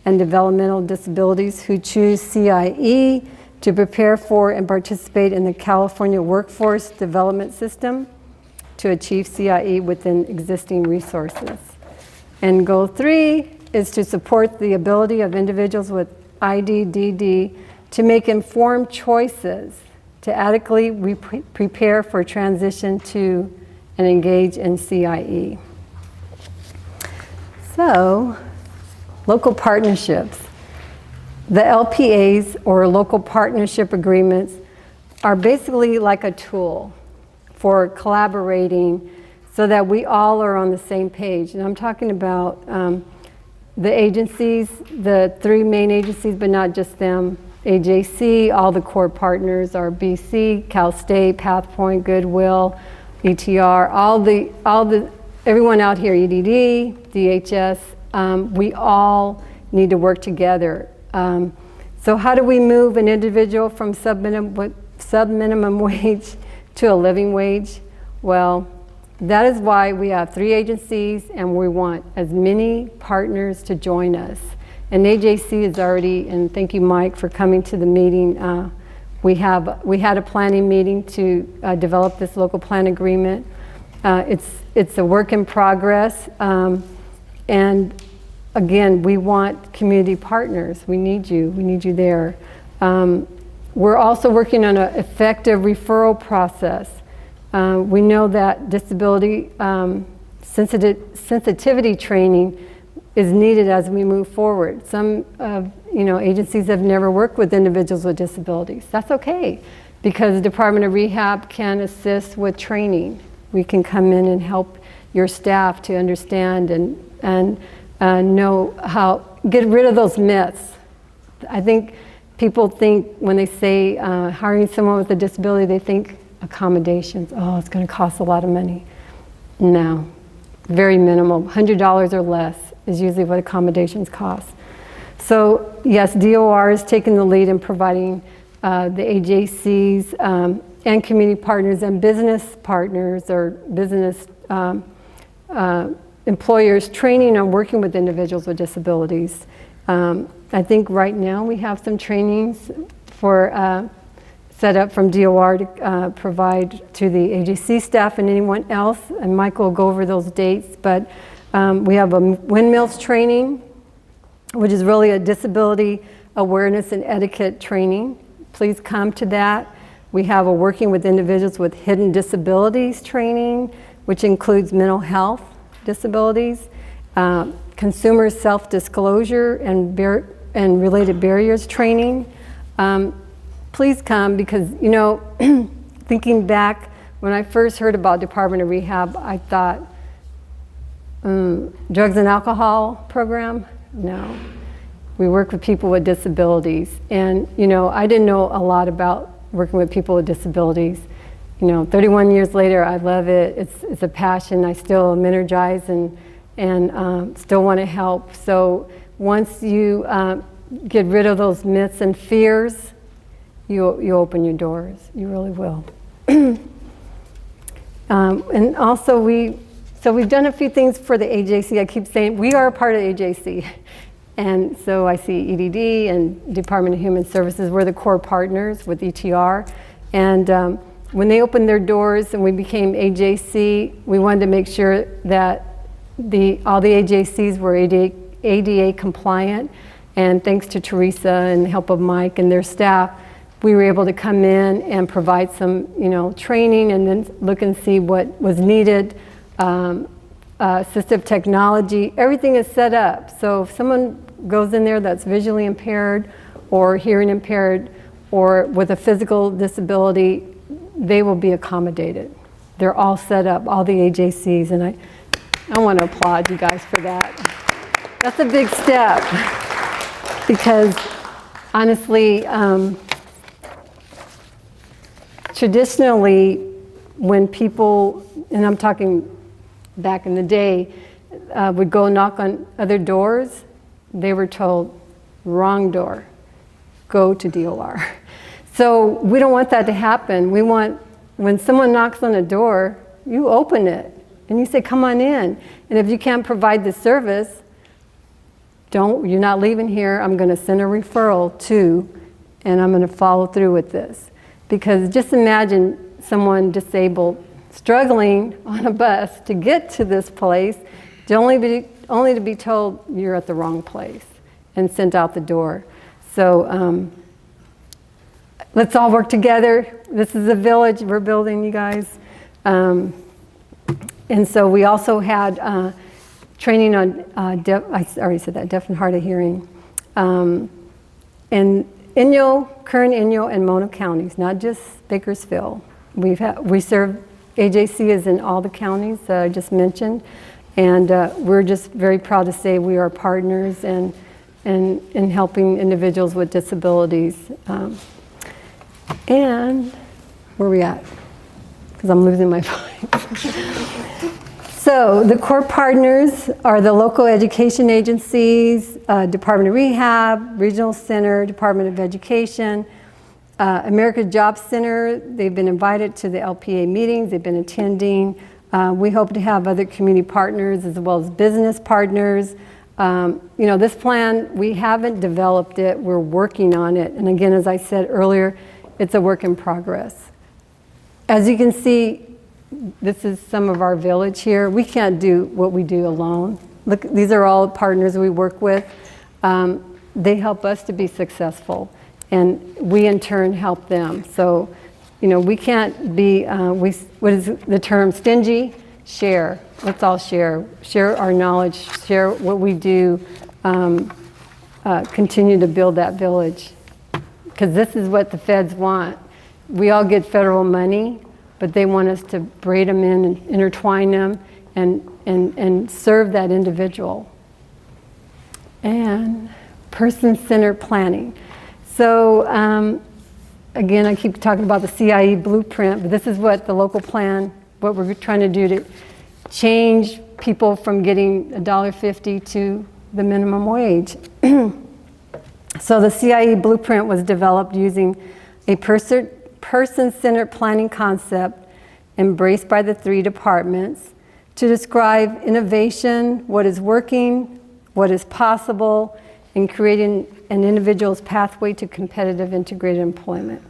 D: and developmental disabilities who choose CIE to prepare for and participate in the California Workforce Development System to achieve CIE within existing resources. And goal 3 is to support the ability of individuals with IDDD to make informed choices to adequately prepare for transition to and engage in CIE. So, local partnerships. The LPAs, or local partnership agreements, are basically like a tool for collaborating so that we all are on the same page. And I'm talking about the agencies, the 3 main agencies, but not just them. AJC, all the core partners are BC, Cal State, PathPoint, Goodwill, ETR, everyone out here, EDD, DHS, we all need to work together. So how do we move an individual from sub-minimum wage to a living wage? Well, that is why we have 3 agencies and we want as many partners to join us. And AJC is already, and thank you Mike for coming to the meeting. We had a planning meeting to develop this local plan agreement. It's a work in progress. And again, we want community partners. We need you there. We're also working on an effective referral process. We know that disability sensitivity training is needed as we move forward. Some agencies have never worked with individuals with disabilities. That's okay, because the Department of Rehab can assist with training. We can come in and help your staff to understand and know how, get rid of those myths. I think people think when they say hiring someone with a disability, they think accommodations. Oh, it's going to cost a lot of money. No, very minimal. $100 or less is usually what accommodations cost. So yes, DOR is taking the lead in providing the AJCs and community partners and business partners or business employers training on working with individuals with disabilities. I think right now we have some trainings for set up from DOR to provide to the AJC staff and anyone else, and Michael will go over those dates, but we have a windmills training, which is really a disability awareness and etiquette training. Please come to that. We have a working with individuals with hidden disabilities training, which includes mental health disabilities, consumer self-disclosure and related barriers training. Please come because, thinking back, when I first heard about Department of Rehab, I thought, drugs and alcohol program? No. We work with people with disabilities. And, I didn't know a lot about working with people with disabilities. 31 years later, I love it. It's a passion. I still am energized and still want to help. So once you get rid of those myths and fears, you open your doors. You really will. And also we've done a few things for the AJC. I keep saying we are a part of AJC. And so I see EDD and Department of Human Services. We're the core partners with ETR. And when they opened their doors and we became AJC, we wanted to make sure that all the AJCs were ADA compliant. And thanks to Teresa and the help of Mike and their staff, we were able to come in and provide some, training and then look and see what was needed. Assistive technology, everything is set up. So if someone goes in there that's visually impaired or hearing impaired or with a physical disability, they will be accommodated. They're all set up, all the AJCs, and I want to applaud you guys for that. That's a big step because honestly, traditionally, when people, and I'm talking back in the day, would go knock on other doors, they were told, wrong door. go to DOR. So we don't want that to happen. We want, when someone knocks on a door, you open it and you say, come on in. And if you can't provide the service, you're not leaving here. I'm going to send a referral to, and I'm going to follow through with this. Because just imagine someone disabled struggling on a bus to get to this place, to only to be told you're at the wrong place and sent out the door. So let's all work together. This is a village we're building, you guys. And so we also had training on, I already said that, deaf and hard of hearing. And Kern, Inyo, and Mono counties, not just Bakersfield. We serve, AJC is in all the counties that I just mentioned. And we're just very proud to say we are partners in helping individuals with disabilities. And where are we at? Because I'm losing my voice. So the core partners are the local education agencies, Department of Rehab, Regional Center, Department of Education, America Job Center. They've been invited to the LPA meetings. They've been attending. We hope to have other community partners as well as business partners. This plan, we haven't developed it. We're working on it. And again, as I said earlier, it's a work in progress. As you can see, this is some of our village here. We can't do what we do alone. Look, these are all partners we work with. They help us to be successful, and we in turn help them. So, we can't be, what is the term, stingy? Share. Let's all share. Share our knowledge, share what we do, continue to build that village. Because this is what the feds want. We all get federal money, but they want us to braid them in and intertwine them and serve that individual. And person-centered planning. So again, I keep talking about the CIE blueprint, but this is what the local plan, what we're trying to do to change people from getting $1.50 to the minimum wage. So the CIE blueprint was developed using a person-centered planning concept embraced by the 3 departments to describe innovation, what is working, what is possible, in creating an individual's pathway to competitive integrated employment.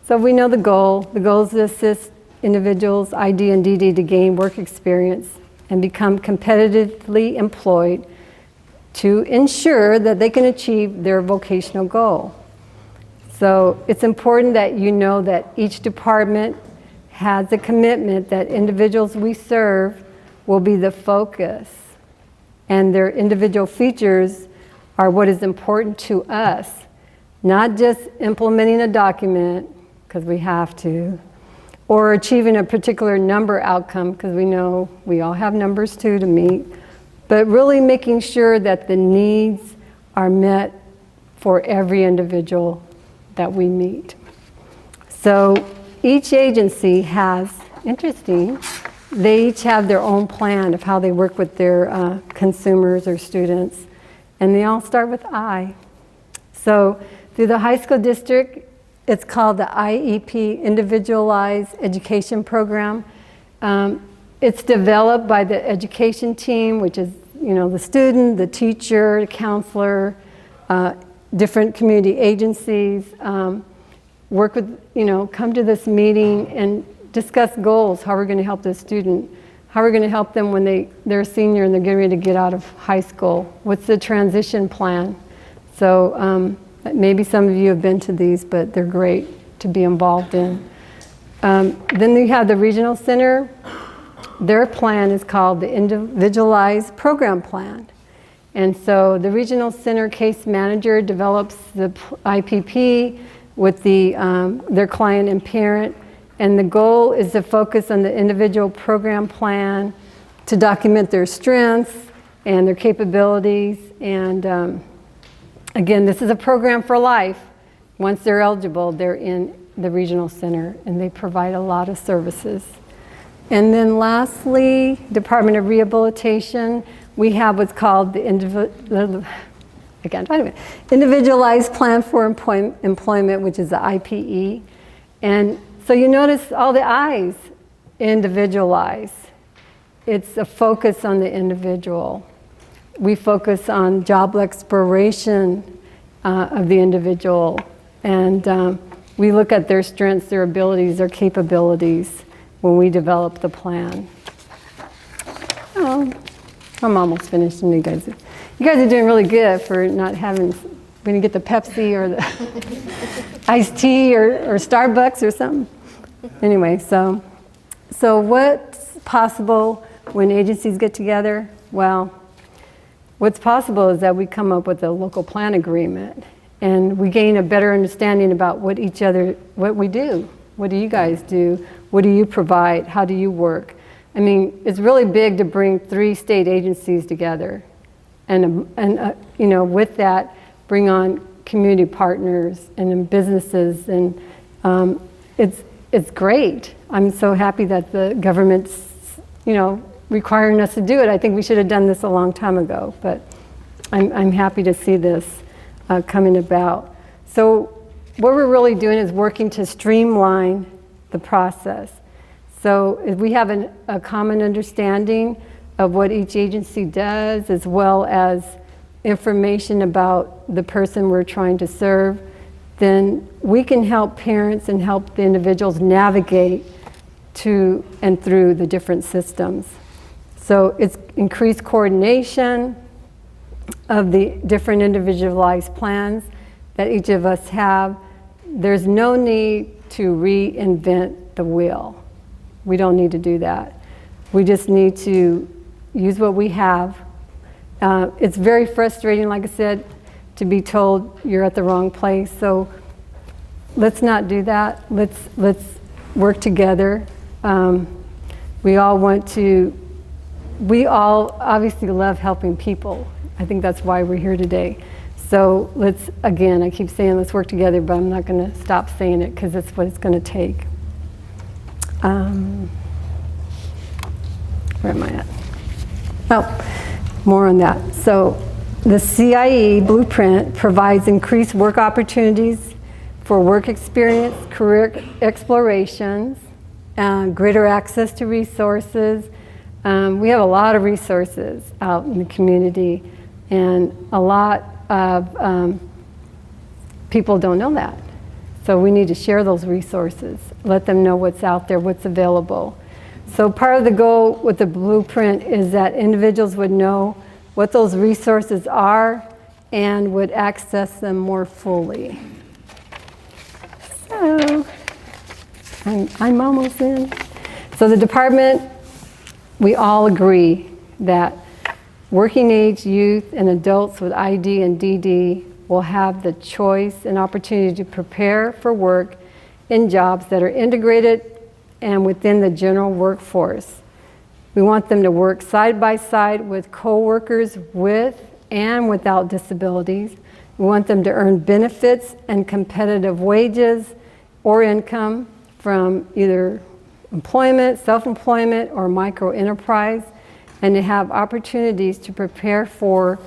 D: So we know the goal. The goal is to assist individuals, ID and DD, to gain work experience and become competitively employed to ensure that they can achieve their vocational goal. So it's important that you know that each department has a commitment that individuals we serve will be the focus, and their individual features are what is important to us, not just implementing a document, because we have to, or achieving a particular number outcome, because we know we all have numbers too to meet, but really making sure that the needs are met for every individual that we meet. So each agency has, interesting, they each have their own plan of how they work with their consumers or students, and they all start with I. So through the high school district, it's called the IEP, Individualized Education Program. It's developed by the education team, which is, the student, the teacher, the counselor, different community agencies, work with, come to this meeting and discuss goals, how we're going to help the student, how we're going to help them when they're a senior and they're getting ready to get out of high school. What's the transition plan? So maybe some of you have been to these, but they're great to be involved in. Then you have the regional center. Their plan is called the Individualized Program Plan. And so the regional center case manager develops the IPP with their client and parent. And the goal is to focus on the individual program plan, to document their strengths and their capabilities. And again, this is a program for life. Once they're eligible, they're in the regional center, and they provide a lot of services. And then lastly, Department of Rehabilitation, we have what's called the can't talk about it. Individualized Plan for Employment, which is the IPE. And so you notice all the I's, individualize. It's a focus on the individual. We focus on job exploration of the individual, and we look at their strengths, their abilities, their capabilities when we develop the plan. Oh, I'm almost finished, and you guys are doing really good for not having, when you get the Pepsi or the iced tea or Starbucks or something. Anyway, so what's possible when agencies get together? Well, what's possible is that we come up with a local plan agreement and we gain a better understanding about what we do. What do you guys do? What do you provide? How do you work? I mean, it's really big to bring 3 state agencies together. And you know, with that, bring on community partners and businesses, and it's great. I'm so happy that the government's, you know, requiring us to do it. I think we should have done this a long time ago, but I'm happy to see this coming about. So what we're really doing is working to streamline the process. So if we have a common understanding of what each agency does, as well as information about the person we're trying to serve, then we can help parents and help the individuals navigate to and through the different systems. So it's increased coordination of the different individualized plans that each of us have. There's no need to reinvent the wheel. We don't need to do that. We just need to use what we have. It's very frustrating, like I said, to be told you're at the wrong place. So let's not do that. Let's work together. We all obviously love helping people. I think that's why we're here today. So again, I keep saying let's work together, but I'm not going to stop saying it because it's what it's going to take. Where am I at? Oh, more on that. So the CIE blueprint provides increased work opportunities for work experience, career explorations, greater access to resources. We have a lot of resources out in the community, and a lot of people don't know that. So we need to share those resources, let them know what's out there, what's available. So part of the goal with the blueprint is that individuals would know what those resources are and would access them more fully. So I'm almost in. So the department, we all agree that working age youth and adults with ID and DD will have the choice and opportunity to prepare for work in jobs that are integrated and within the general workforce. We want them to work side by side with coworkers with and without disabilities. We want them to earn benefits and competitive wages or income from either employment, self-employment, or micro-enterprise, and to have opportunities to prepare for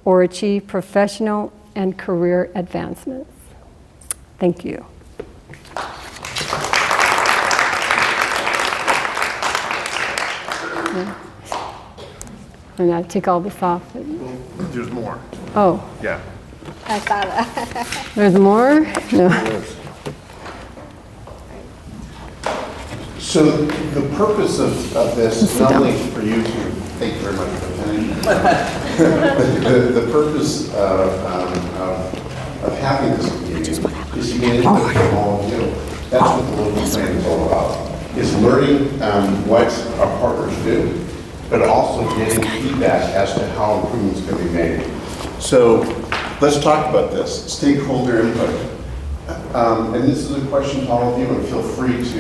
D: or achieve professional and career advancements. Thank you. And I take all this off.
B: There's more.
D: Oh.
B: Yeah.
F: I saw that.
D: There's more? No.
B: So the purpose of this is not only for you to, thank you very much for attending, the purpose of having this meeting is to get input from all of you. That's what the local plan is all about, is learning what our partners do, but also getting feedback as to how improvements can be made. So let's talk about this, stakeholder input. And this is a question to all of you, and feel free to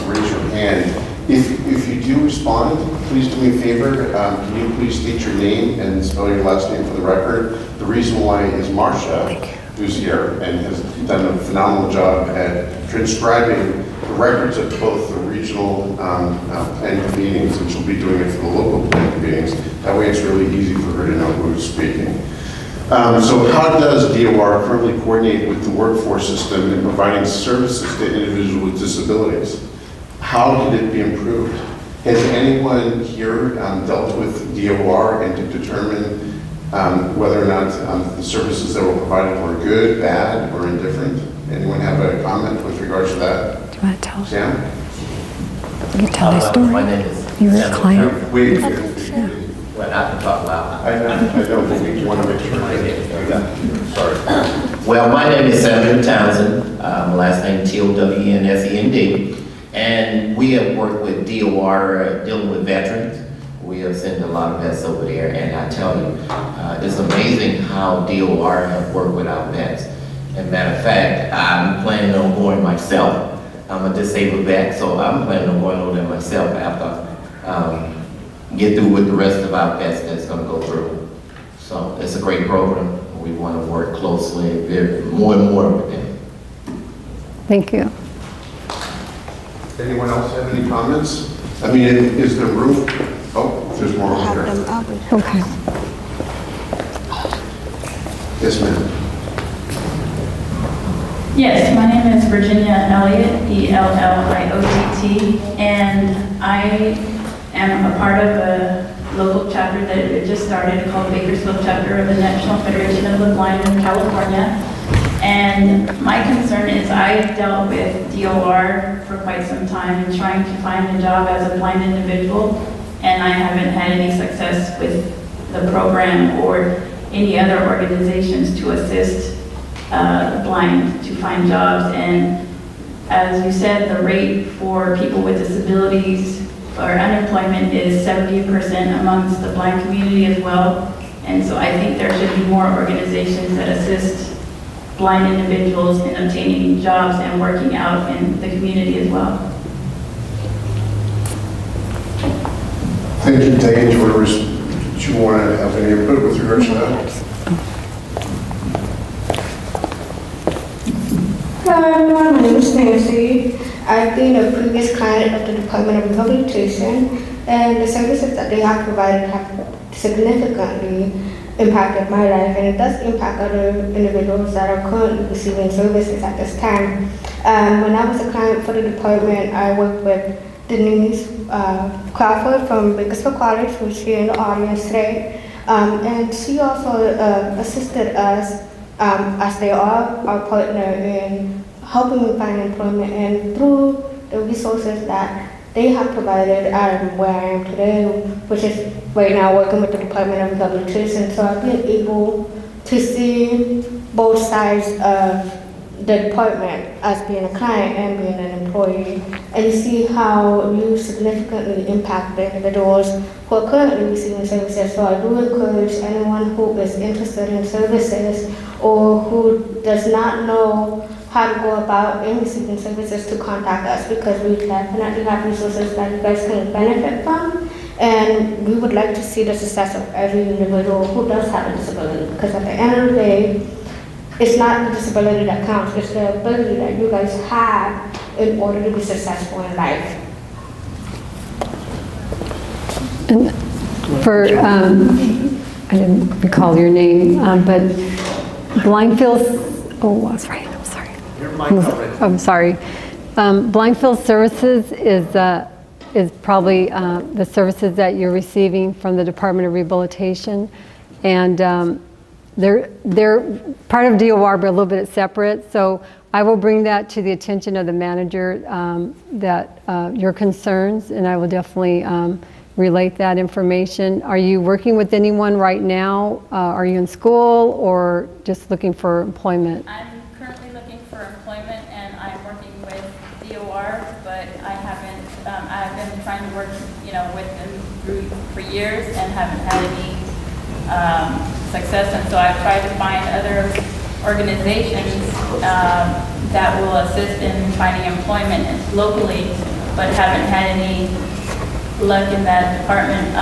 B: raise your hand. If you do respond, please do me a favor. Can you please state your name and spell your last name for the record? The reason why is Marcia, who's here and has done a phenomenal job at transcribing the records of both the regional plan meetings, and she'll be doing it for the local plan meetings. That way it's really easy for her to know who's speaking. So how does DOR currently coordinate with the workforce system in providing services to individuals with disabilities? How did it be improved? Has anyone here dealt with DOR and to determine whether or not the services that were provided were good, bad, or indifferent? Anyone have a comment with regards to that?
D: Do you want to tell?
B: Sam?
D: You tell the story.
N: My name is
D: You're a client.
B: Wait.
N: Well, I can talk loud.
B: I don't think we want to make sure that. Sorry.
N: Well, my name is Samuel Townsend, last name Townsend, and we have worked with DOR dealing with veterans. We have sent a lot of vets over there, and I tell you, it's amazing how DOR have worked with our vets. As a matter of fact, I'm planning on going myself. I'm a disabled vet, so I'm planning on going over there myself after get through with the rest of our vets that's going to go through. So it's a great program. We want to work closely, more and more with them.
D: Thank you.
B: Anyone else have any comments? I mean, is there room? Oh, there's more over there.
D: Okay.
B: Yes, ma'am.
O: Yes, my name is Virginia Elliott, E-L-L-I-O-T-T, and I am a part of a local chapter that it just started called Bakersfield Chapter of the National Federation of the Blind in California. And my concern is I dealt with DOR for quite some time in trying to find a job as a blind individual, and I haven't had any success with the program or any other organizations to assist the blind to find jobs. And as you said, the rate for people with disabilities or unemployment is 70% amongst the blind community as well. And so I think there should be more organizations that assist blind individuals in obtaining jobs and working out in the community as well.
B: Thank you, Diane. Do you want to have any input with regards to that?
P: Hello everyone, my name is Nancy. I've been a previous client of the Department of Rehabilitation, and the services that they have provided have significantly impacted my life, and it does impact other individuals that are currently receiving services at this time. When I was a client for the department, I worked with Denise Crawford from Bakersfield College, who's here in the audience today, and she also assisted us as they are our partner in helping me find employment, and through the resources that they have provided, I am where I am today, which is right now working with the Department of Rehabilitation. So I've been able to see both sides of the department as being a client and being an employee, and you see how you significantly impact the individuals who are currently receiving services. So I do encourage anyone who is interested in services or who does not know how to go about in receiving services to contact us, because we definitely have resources that you guys can benefit from, and we would like to see the success of every individual who does have a disability, because at the end of the day, it's not the disability that counts, it's the ability that you guys have in order to be successful in life.
D: And for, I didn't recall your name, but Blindfield, oh, that's right, I'm sorry. I'm sorry. Blindfield Services is probably the services that you're receiving from the Department of Rehabilitation, and they're part of DOR, but a little bit separate. So I will bring that to the attention of the manager, that your concerns, and I will definitely relate that information. Are you working with anyone right now? Are you in school or just looking for employment?
O: I'm currently looking for employment, and I'm working with DOR, but I haven't. I've been trying to work, with them for years and haven't had any success. And so I've tried to find other organizations that will assist in finding employment locally, but haven't had any luck in that department.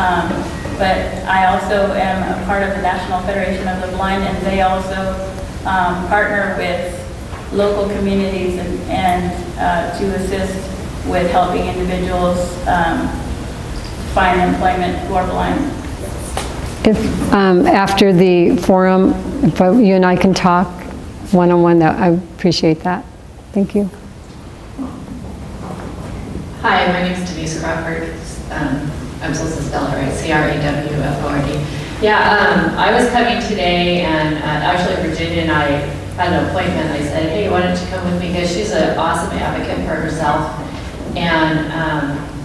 O: But I also am a part of the National Federation of the Blind, and they also partner with local communities and to assist with helping individuals find employment who are blind.
D: If after the forum, if you and I can talk one-on-one, that I appreciate that. Thank you.
Q: Hi, my name is Denise Crawford. I'm supposed to spell it right, Crawford. Yeah, I was coming today, and actually Virginia and I had an appointment. I said, hey, why don't you come with me? Because she's an awesome advocate for herself, and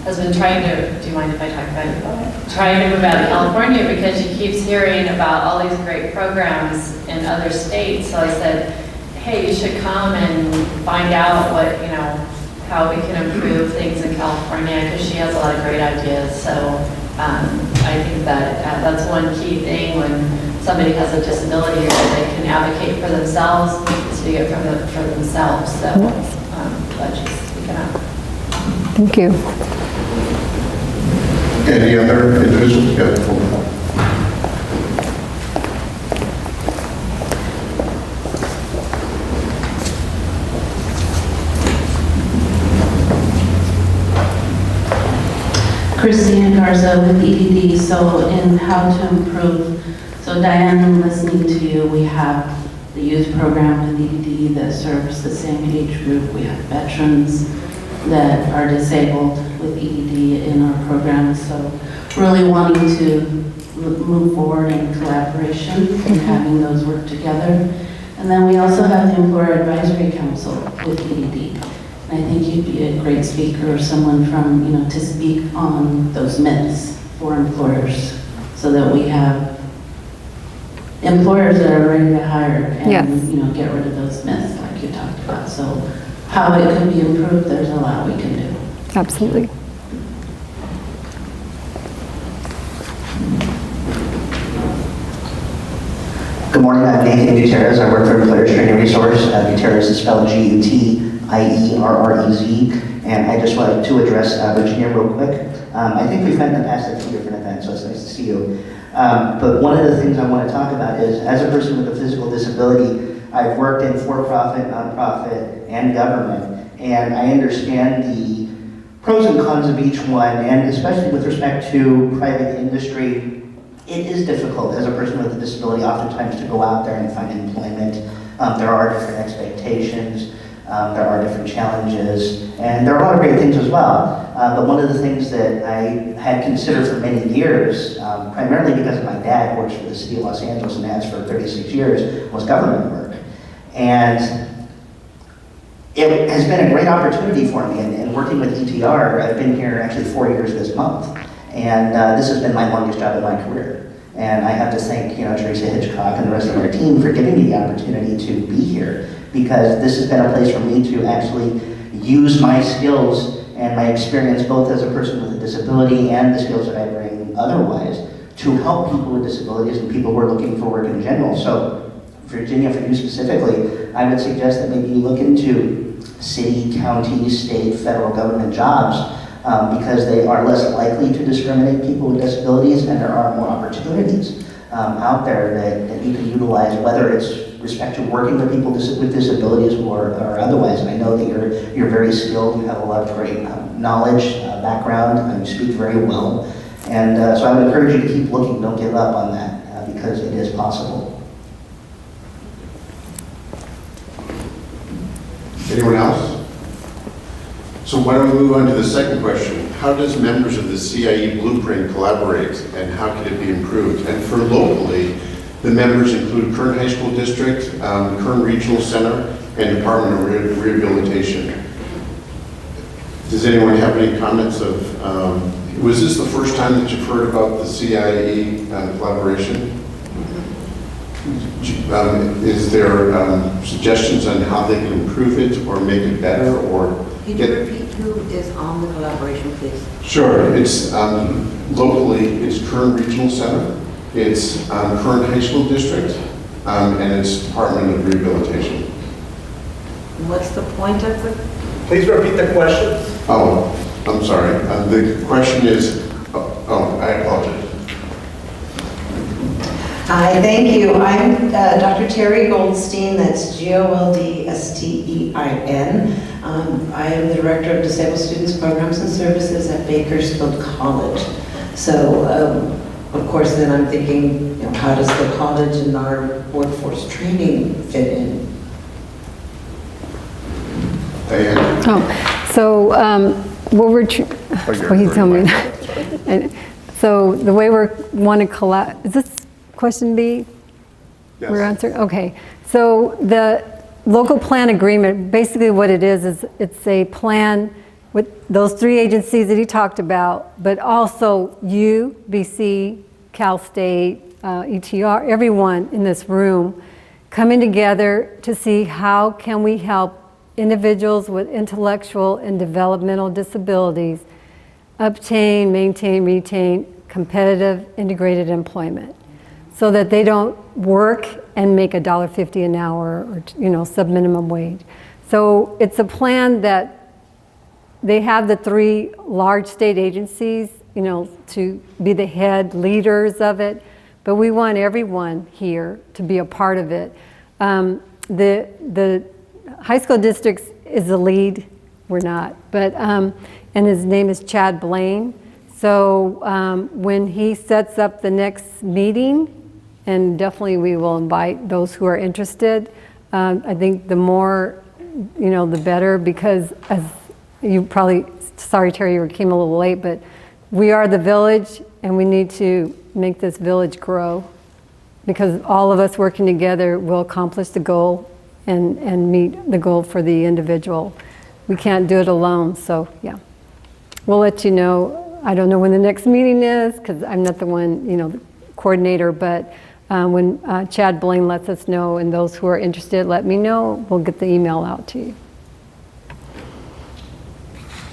Q: has been trying to, do you mind if I talk about it? Trying to move out of California because she keeps hearing about all these great programs in other states. So I said, hey, you should come and find out what, how we can improve things in California, because she has a lot of great ideas. So I think that that's one key thing when somebody has a disability, that they can advocate for themselves, speak it for themselves. So glad she's speaking up.
D: Thank you.
B: Any other individuals? Yeah.
O: Christina Garza with EDD. So in how to improve, so Diane, I'm listening to you. We have the youth program with EDD that serves the same age group. We have veterans that are disabled with EDD in our program. So really wanting to move forward in collaboration and having those work together. And then we also have the Employer Advisory Council with EDD. I think you'd be a great speaker or someone from, to speak on those myths for employers, so that we have employers that are ready to hire and, get rid of those myths like you talked about. So how it could be improved, there's a lot we can do.
D: Absolutely.
R: Good morning, I'm Nathan Gutierrez. I work for Employers Training Resource. Gutierrez is spelled Gutierrez, and I just wanted to address Virginia real quick. I think we've met in the past at 2 different events, so it's nice to see you. But one of the things I want to talk about is, as a person with a physical disability, I've worked in for-profit, nonprofit, and government, and I understand the pros and cons of each one, and especially with respect to private industry, it is difficult as a person with a disability oftentimes to go out there and find employment. There are different expectations. There are different challenges, and there are a lot of great things as well. But one of the things that I had considered for many years, primarily because of my dad works for the city of Los Angeles and has for 36 years, was government work. And it has been a great opportunity for me, and working with ETR, I've been here actually 4 years this month. And this has been my longest job in my career. And I have to thank, Teresa Hitchcock and the rest of our team for giving me the opportunity to be here, because this has been a place for me to actually use my skills and my experience, both as a person with a disability and the skills that I bring otherwise, to help people with disabilities and people who are looking for work in general. So, Virginia, for you specifically, I would suggest that maybe you look into city, county, state, federal government jobs, because they are less likely to discriminate people with disabilities, and there are more opportunities out there that you can utilize, whether it's respect to working with people with disabilities or otherwise. And I know that you're very skilled, you have a lot of great knowledge, background, and you speak very well. And so I would encourage you to keep looking, don't give up on that, because it is possible.
B: Anyone else? So why don't we move on to the second question. How does members of the CIE Blueprint collaborate, and how can it be improved? And for locally, the members include Kern High School District, Kern Regional Center, and Department of Rehabilitation. Does anyone have any comments of, was this the first time that you've heard about the CIE collaboration? Is there suggestions on how they can improve it or make it better, or
S: Can you repeat who is on the collaboration, please?
B: Sure. It's locally, it's Kern Regional Center, it's Kern High School District, and it's Department of Rehabilitation.
S: What's the point of the?
E: Please repeat the question.
B: Oh, I'm sorry. The question is, I apologize.
S: Hi, thank you. I'm Dr. Terry Goldstein, that's Goldstein. I am the Director of Disabled Students Programs and Services at Bakersfield College. So of course, then I'm thinking, how does the college and our workforce training fit in?
D: So what we're, well, you tell me. And so the way we want to collect, is this question B?
B: Yes.
D: We're answering, okay. So the local plan agreement, basically what it is it's a plan with those 3 agencies that he talked about, but also you, BC, Cal State, ETR, everyone in this room coming together to see how can we help individuals with intellectual and developmental disabilities obtain, maintain, retain competitive integrated employment so that they don't work and make $1.50 an hour or sub-minimum wage. So it's a plan that they have the 3 large state agencies, to be the head leaders of it, but we want everyone here to be a part of it. The high school districts is the lead, we're not, but, and his name is Chad Blaine. So when he sets up the next meeting, and definitely we will invite those who are interested, I think the more, the better, because as you probably, sorry Terry, you came a little late, but we are the village and we need to make this village grow because all of us working together will accomplish the goal and meet the goal for the individual. We can't do it alone, so yeah. We'll let you know. I don't know when the next meeting is because I'm not the one, the coordinator, but when Chad Blaine lets us know and those who are interested, let me know. We'll get the email out to you.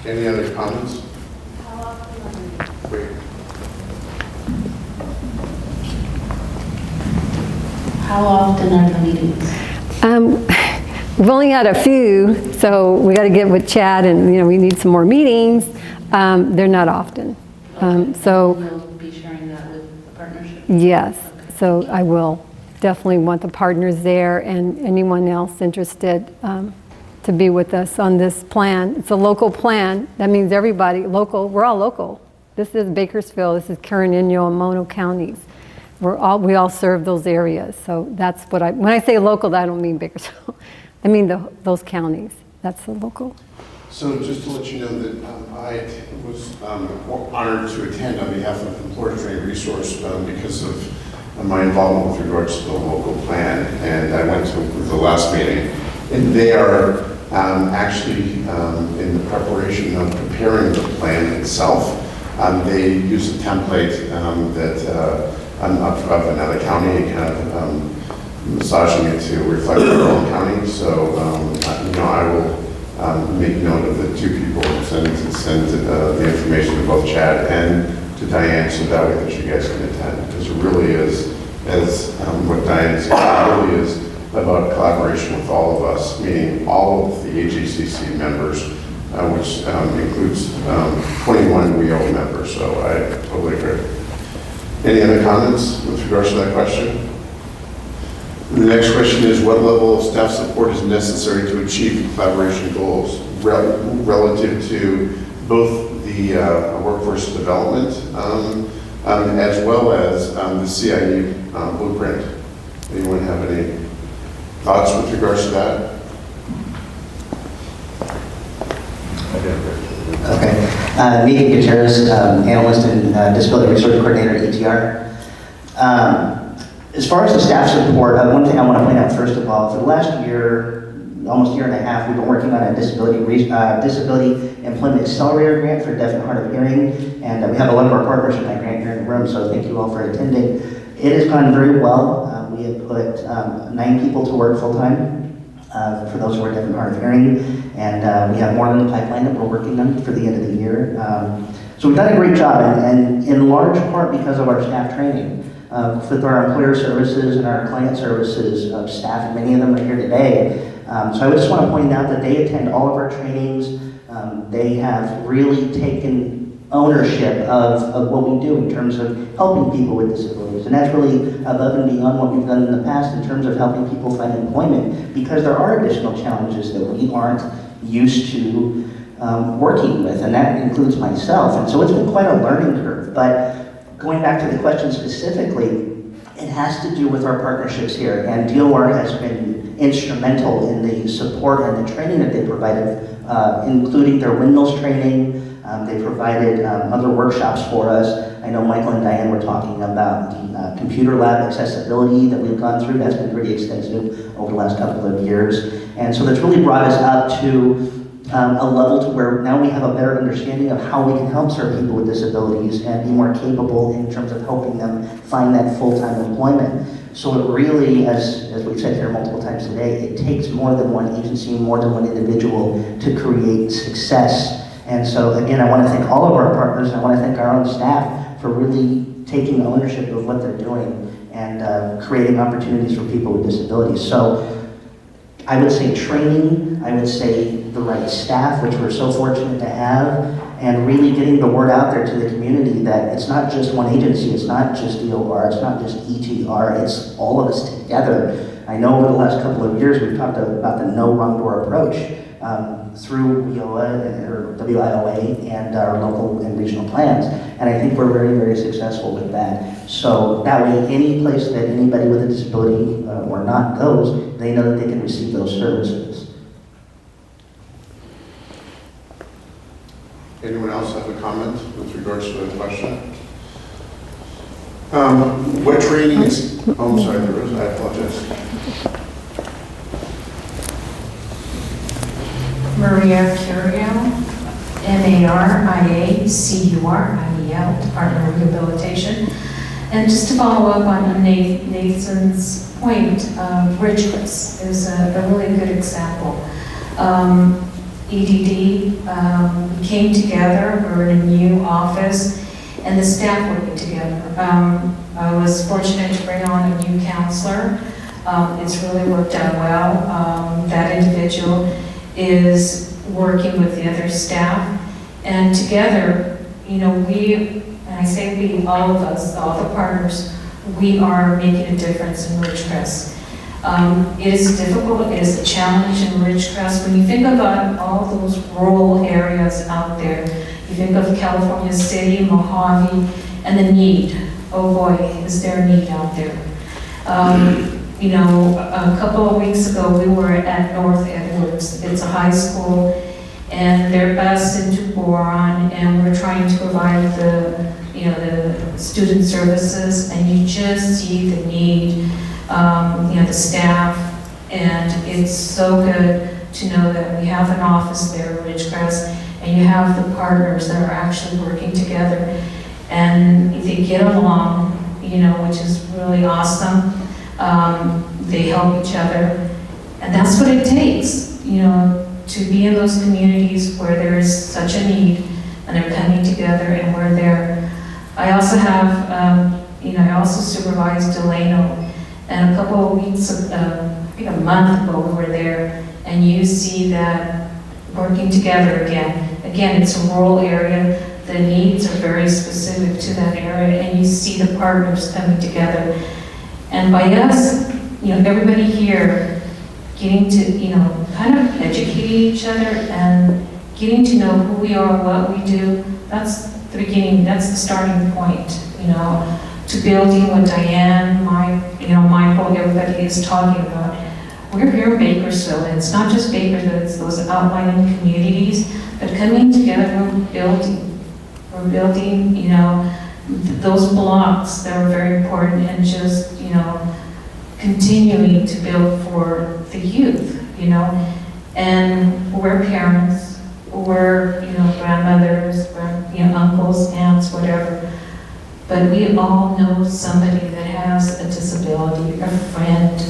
B: Any other comments? Wait.
O: How often are the meetings?
D: We've only had a few, so we got to get with Chad, and we need some more meetings. They're not often. So
O: you'll be sharing that with the partnership?
D: Yes, so I will definitely want the partners there and anyone else interested to be with us on this plan. It's a local plan. That means everybody local. We're all local. This is Bakersfield. This is Kern, Inyo, and Mono counties. We all serve those areas. So that's what when I say local, I don't mean Bakersfield. I mean those counties. That's the local.
B: So just to let you know that I was honored to attend on behalf of Employer Training Resource because of my involvement with regards to the local plan. And I went to the last meeting. And they are actually in the preparation of preparing the plan itself. They use a template that of another county, kind of massaging it to reflect their own county. So, I will make note of the 2 people and send the information to both Chad and to Diane so that way that you guys can attend. Because it really is, as what Diane said, it really is about collaboration with all of us, meaning all of the AJCC members, which includes 21 WEO members. So I totally agree. Any other comments with regards to that question? The next question is, what level of staff support is necessary to achieve collaboration goals relative to both the workforce development as well as the CIE blueprint? Anyone have any thoughts with regards to that?
R: Okay. Megan Gutierrez, analyst and disability resource coordinator at ETR. As far as the staff support, one thing I want to point out first of all, for the last year, almost year and a half, we've been working on a disability employment accelerator grant for deaf and hard of hearing, and we have a lot of our partners in that grant here in the room, so thank you all for attending. It has gone very well. We have put 9 people to work full-time for those who are deaf and hard of hearing, and we have more in the pipeline that we're working on for the end of the year. So we've done a great job, and in large part because of our staff training. With our employer services and our client services staff, and many of them are here today. So I would just want to point out that they attend all of our trainings. They have really taken ownership of what we do in terms of helping people with disabilities. And that's really above and beyond what we've done in the past in terms of helping people find employment, because there are additional challenges that we aren't used to working with, and that includes myself. And so it's been quite a learning curve. But going back to the question specifically, it has to do with our partnerships here, and DOR has been instrumental in the support and the training that they provided, including their windmills training. They provided other workshops for us. I know Michael and Diane were talking about the computer lab accessibility that we've gone through. That's been pretty extensive over the last couple of years. And so that's really brought us up to a level to where now we have a better understanding of how we can help serve people with disabilities and be more capable in terms of helping them find that full-time employment. So it really, as we've said here multiple times today, it takes more than one agency, more than one individual to create success. And so again, I want to thank all of our partners, and I want to thank our own staff for really taking ownership of what they're doing and creating opportunities for people with disabilities. So I would say training, I would say the right staff, which we're so fortunate to have, and really getting the word out there to the community that it's not just one agency, it's not just DOR, it's not just ETR, it's all of us together. I know over the last couple of years we've talked about the no wrong door approach through WIOA and our local and regional plans, and I think we're very, very successful with that. So that way, any place that anybody with a disability or not goes, they know that they can receive those services.
B: Anyone else have a comment with regards to the question? What training is, oh, I'm sorry, there is, I apologize.
T: Maria Curiel, MARIACURIEL, Department of Rehabilitation. And just to follow up on Nathan's point, Ridgecrest is a really good example. EDD, we came together, we were in a new office, and the staff working together. I was fortunate to bring on a new counselor. It's really worked out well. That individual is working with the other staff, and together, you know, and I say we, all of us, all the partners, we are making a difference in Ridgecrest. It is difficult, it is a challenge in Ridgecrest. When you think about all those rural areas out there, you think of California City, Mojave, and the need. Oh boy, is there a need out there. You know, a couple of weeks ago, we were at North Edwards. It's a high school, and they're bused into Boron, and we're trying to provide the student services, and you just see the need, you know, the staff, and it's so good to know that we have an office there at Ridgecrest, and you have the partners that are actually working together, and they get along, you know, which is really awesome. They help each other, and that's what it takes, you know, to be in those communities where there is such a need, and they're coming together, and we're there. I also have, you know, I also supervise Delano, and a couple of weeks, I think a month ago, we were there, and you see that working together again. Again, it's a rural area. The needs are very specific to that area, and you see the partners coming together. And by us, you know, everybody here getting to, you know, kind of educate each other and getting to know who we are, what we do, that's the beginning, that's the starting point, you know, to building what Diane, Michael, everybody is talking about. We're here in Bakersfield, and it's not just Bakersfield, it's those outlying communities, but coming together, we're building, you know, those blocks that are very important, and just, you know, continuing to build for the youth, you know. And we're parents, we're, you know, grandmothers, we're, you know, uncles, aunts, whatever. But we all know somebody that has a disability, a friend,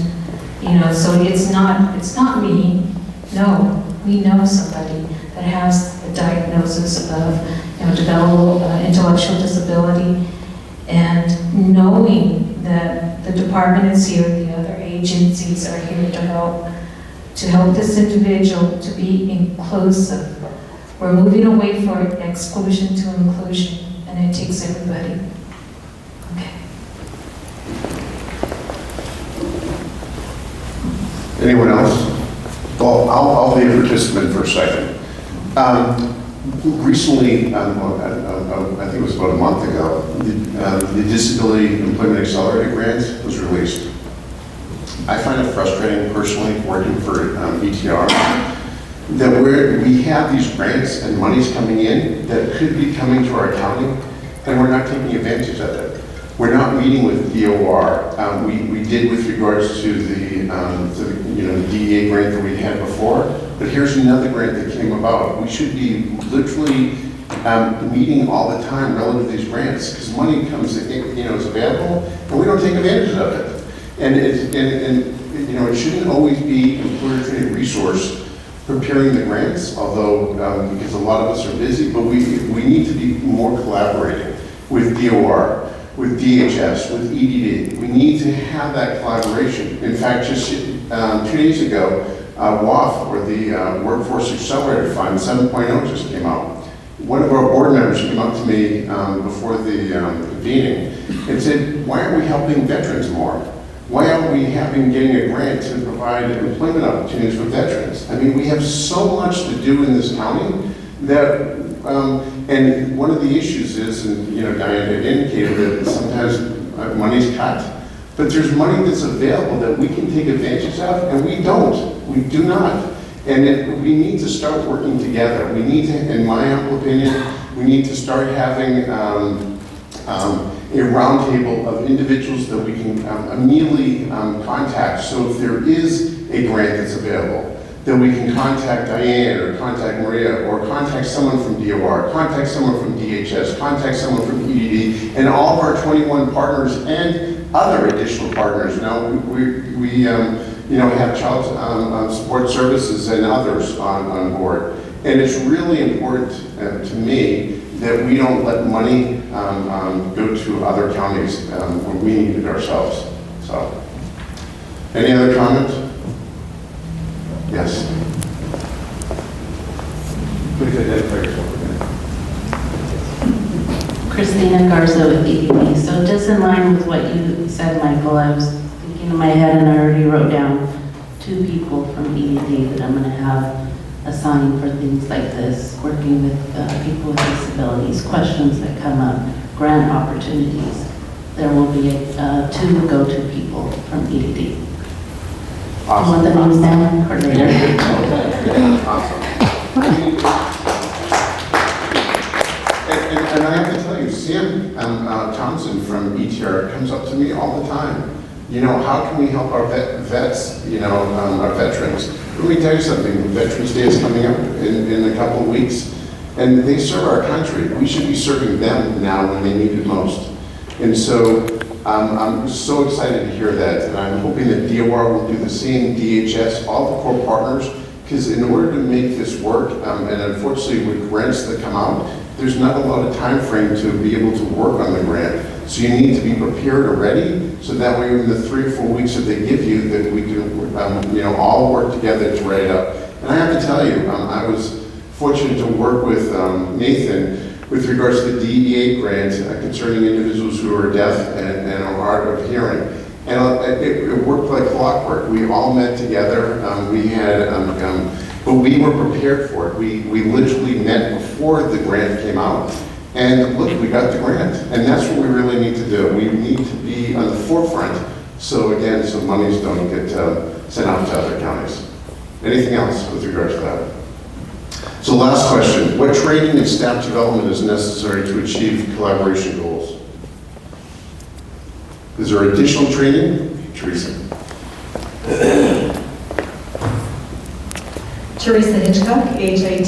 T: you know, so it's not me. No, we know somebody that has a diagnosis of, you know, developmental intellectual disability, and knowing that the department is here, the other agencies are here to help this individual to be inclusive. We're moving away from exclusion to inclusion, and it takes everybody. Okay.
B: Anyone else? Well, I'll be a participant for a second. recently, I think it was about a month ago, the Disability Employment Accelerator Grant was released. I find it frustrating personally working for ETR that we have these grants and monies coming in that could be coming to our county, and we're not taking advantage of it. We're not meeting with DOR. We did with regards to the DEA grant that we had before, but here's another grant that came about. We should be literally meeting all the time relative to these grants, because money comes, is available, and we don't take advantage of it. And it shouldn't always be employer-created resource preparing the grants, although because a lot of us are busy, but we need to be more collaborating with DOR, with DHS, with EDD. We need to have that collaboration. In fact, just 2 days ago, WAF, or the Workforce Accelerator Fund 7.0 just came out. One of our board members came up to me before the convening and said, why aren't we helping veterans more? Why aren't we getting a grant to provide employment opportunities for veterans? I mean, we have so much to do in this county that, and one of the issues is, and Diane had indicated that sometimes money's cut, but there's money that's available that we can take advantage of, and we don't. We do not. And we need to start working together. We need to, in my humble opinion, we need to start having a roundtable of individuals that we can immediately contact. So if there is a grant that's available, then we can contact Diane or contact Maria or contact someone from DOR, contact someone from DHS, contact someone from EDD, and all of our 21 partners and other additional partners. Now we have child support services and others on board. And it's really important to me that we don't let money go to other counties when we need it ourselves. So, any other comments? Yes. Please identify yourself again.
U: Christina Garza with EDD. So just in line with what you said, Michael, I was thinking in my head and I already wrote down 2 people from EDD that I'm going to have assigned for things like this, working with people with disabilities, questions that come up, grant opportunities. There will be 2 go-to people from EDD.
B: Awesome.
U: Do you want the names down or later?
B: Awesome. And I have to tell you, Sam Townsend from ETR comes up to me all the time. How can we help our vets, our veterans? Let me tell you something, Veterans Day is coming up in a couple of weeks, and they serve our country. We should be serving them now when they need it most. And so I'm so excited to hear that, and I'm hoping that DOR will do the same, DHS, all the core partners, because in order to make this work, and unfortunately with grants that come out, there's not a lot of time frame to be able to work on the grant. So you need to be prepared or ready, so that way in the 3 or 4 weeks that they give you, that we can all work together to write it up. And I have to tell you, I was fortunate to work with Nathan with regards to the DEA grant concerning individuals who are deaf and are hard of hearing. And it worked like clockwork. We all met together. We had, but we were prepared for it. We literally met before the grant came out. And look, we got the grant. And that's what we really need to do. We need to be on the forefront. So again, so monies don't get sent out to other counties. Anything else with regards to that? So last question, what training and staff development is necessary to achieve collaboration goals? Is there additional training? Teresa.
A: Teresa Hitchcock, HITCHCOCK,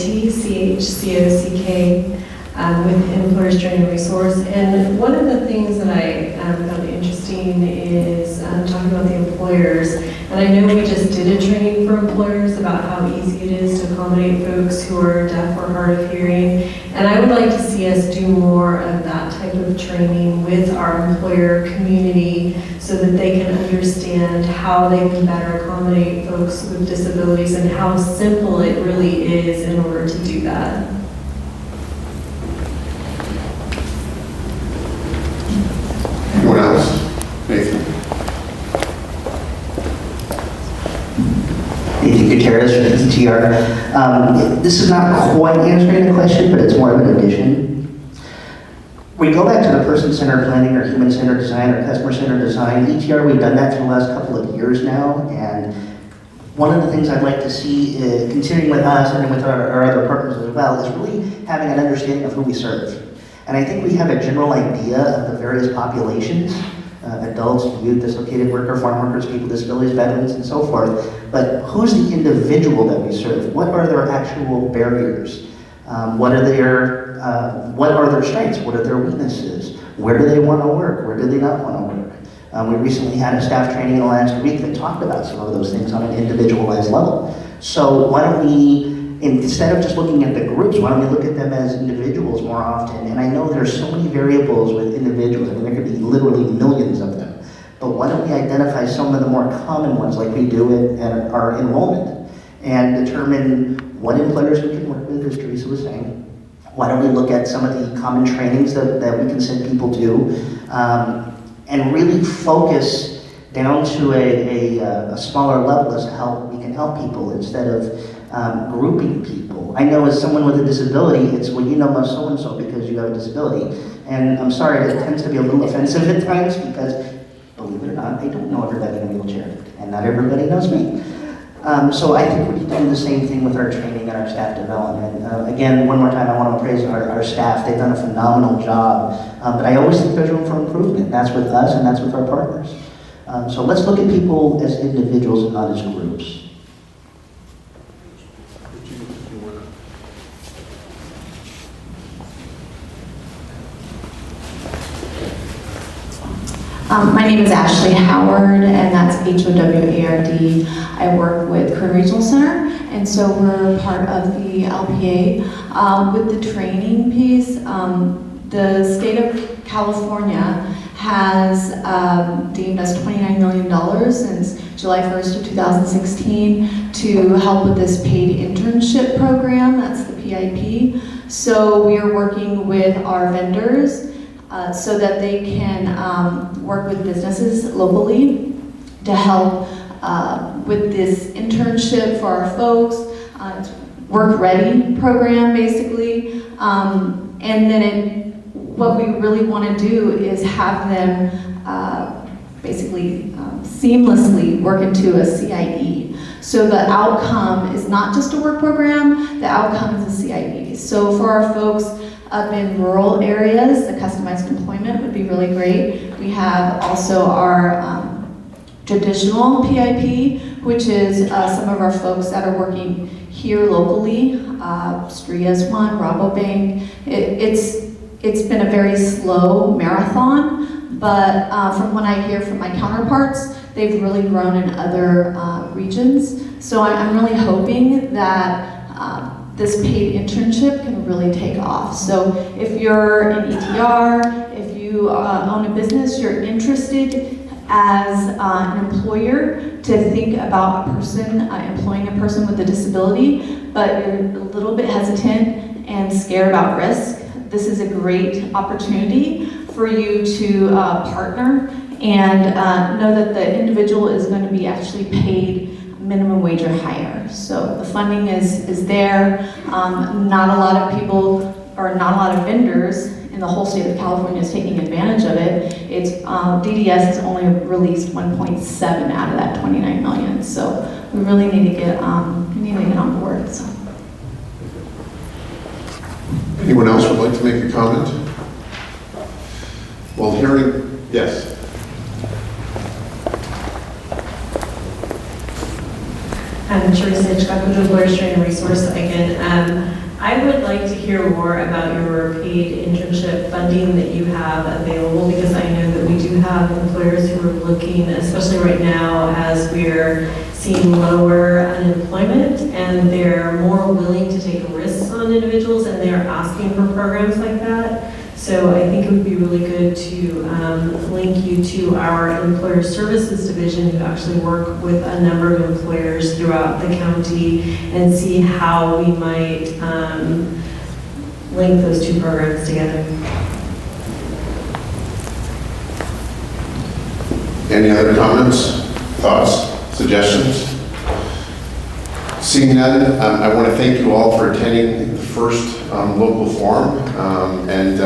A: with Employers Training Resource. And one of the things that I found interesting is talking about the employers. And I know we just did a training for employers about how easy it is to accommodate folks who are deaf or hard of hearing. And I would like to see us do more of that type of training with our employer community so that they can understand how they can better accommodate folks with disabilities and how simple it really is in order to do that.
B: Anyone else? Nathan?
R: If you could, Terry, Gutierrez from ETR. This is not quite answering the question, but it's more of an addition. We go back to the person-centered planning or human-centered design or customer-centered design. ETR, we've done that for the last couple of years now, and one of the things I'd like to see, continuing with us and with our other partners as well, is really having an understanding of who we serve. And I think we have a general idea of the various populations, adults, youth, dislocated worker, farm workers, people with disabilities, veterans, and so forth. But who's the individual that we serve? What are their actual barriers? What are their strengths? What are their weaknesses? Where do they want to work? Where do they not want to work? We recently had a staff training in the last week that talked about some of those things on an individualized level. So why don't we, instead of just looking at the groups, why don't we look at them as individuals more often? And I know there's so many variables with individuals. I mean, there could be literally millions of them. But why don't we identify some of the more common ones like we do at our enrollment and determine what employers we can work with, as Teresa was saying. Why don't we look at some of the common trainings that we can send people to, and really focus down to a smaller level as to how we can help people instead of grouping people. I know as someone with a disability, it's, well, you know most so-and-so because you have a disability. And I'm sorry, it tends to be a little offensive at times because, believe it or not, I don't know everybody in a wheelchair, and not everybody knows me. So I think we can do the same thing with our training and our staff development. Again, one more time, I want to praise our staff. They've done a phenomenal job. But I always think there's room for improvement. That's with us and that's with our partners. So let's look at people as individuals and not as groups.
C: My name is Ashley Howard, and that's Howard. I work with Kern Regional Center, and so we're part of the LPA. With the training piece, the state of California has deemed us $29 million since July 1st of 2016 to help with this paid internship program, that's the PIP. So we are working with our vendors so that they can work with businesses locally to help with this internship for our folks. It's work ready program basically. And then what we really want to do is have them basically seamlessly work into a CIE. So the outcome is not just a work program, the outcome is a CIE. So for our folks up in rural areas, the customized employment would be really great. We have also our traditional PIP, which is some of our folks that are working here locally. Stria's one, Rabobank. It's been a very slow marathon, but from what I hear from my counterparts, they've really grown in other regions. So I'm really hoping that this paid internship can really take off. So if you're in ETR, if you own a business, you're interested as an employer to think about a person, employing a person with a disability, but you're a little bit hesitant and scared about risk, this is a great opportunity for you to partner and know that the individual is going to be actually paid minimum wage or higher. So the funding is there. Not a lot of people, or not a lot of vendors in the whole state of California is taking advantage of it. It's DDS has only released 1.7 out of that 29 million. So we really need to get on board. So.
B: Anyone else would like to make a comment? Well, hearing, yes.
A: Teresa Hitchcock with Employers Training Resource again. I would like to hear more about your paid internship funding that you have available, because I know that we do have employers who are looking, especially right now as we're seeing lower unemployment, and they're more willing to take risks on individuals, and they're asking for programs like that. So I think it would be really good to link you to our Employer Services Division, who actually work with a number of employers throughout the county, and see how we might link those two programs together.
B: Any other comments, thoughts, suggestions? Seeing none, I want to thank you all for attending the first local forum, and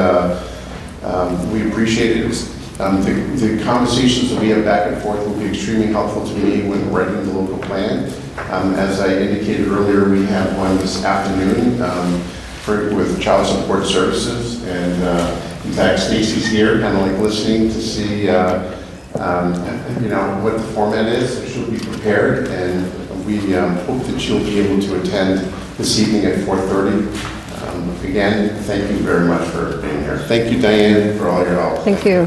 B: we appreciate it. The conversations that we have back and forth will be extremely helpful to me when writing the local plan. As I indicated earlier, we have one this afternoon with Child Support Services, and in fact, Stacy's here, kind of like listening to see what the format is. She'll be prepared, and we hope that you'll be able to attend this evening at 4:30. Again, thank you very much for being here. Thank you, Diane, for all your help.
D: Thank you.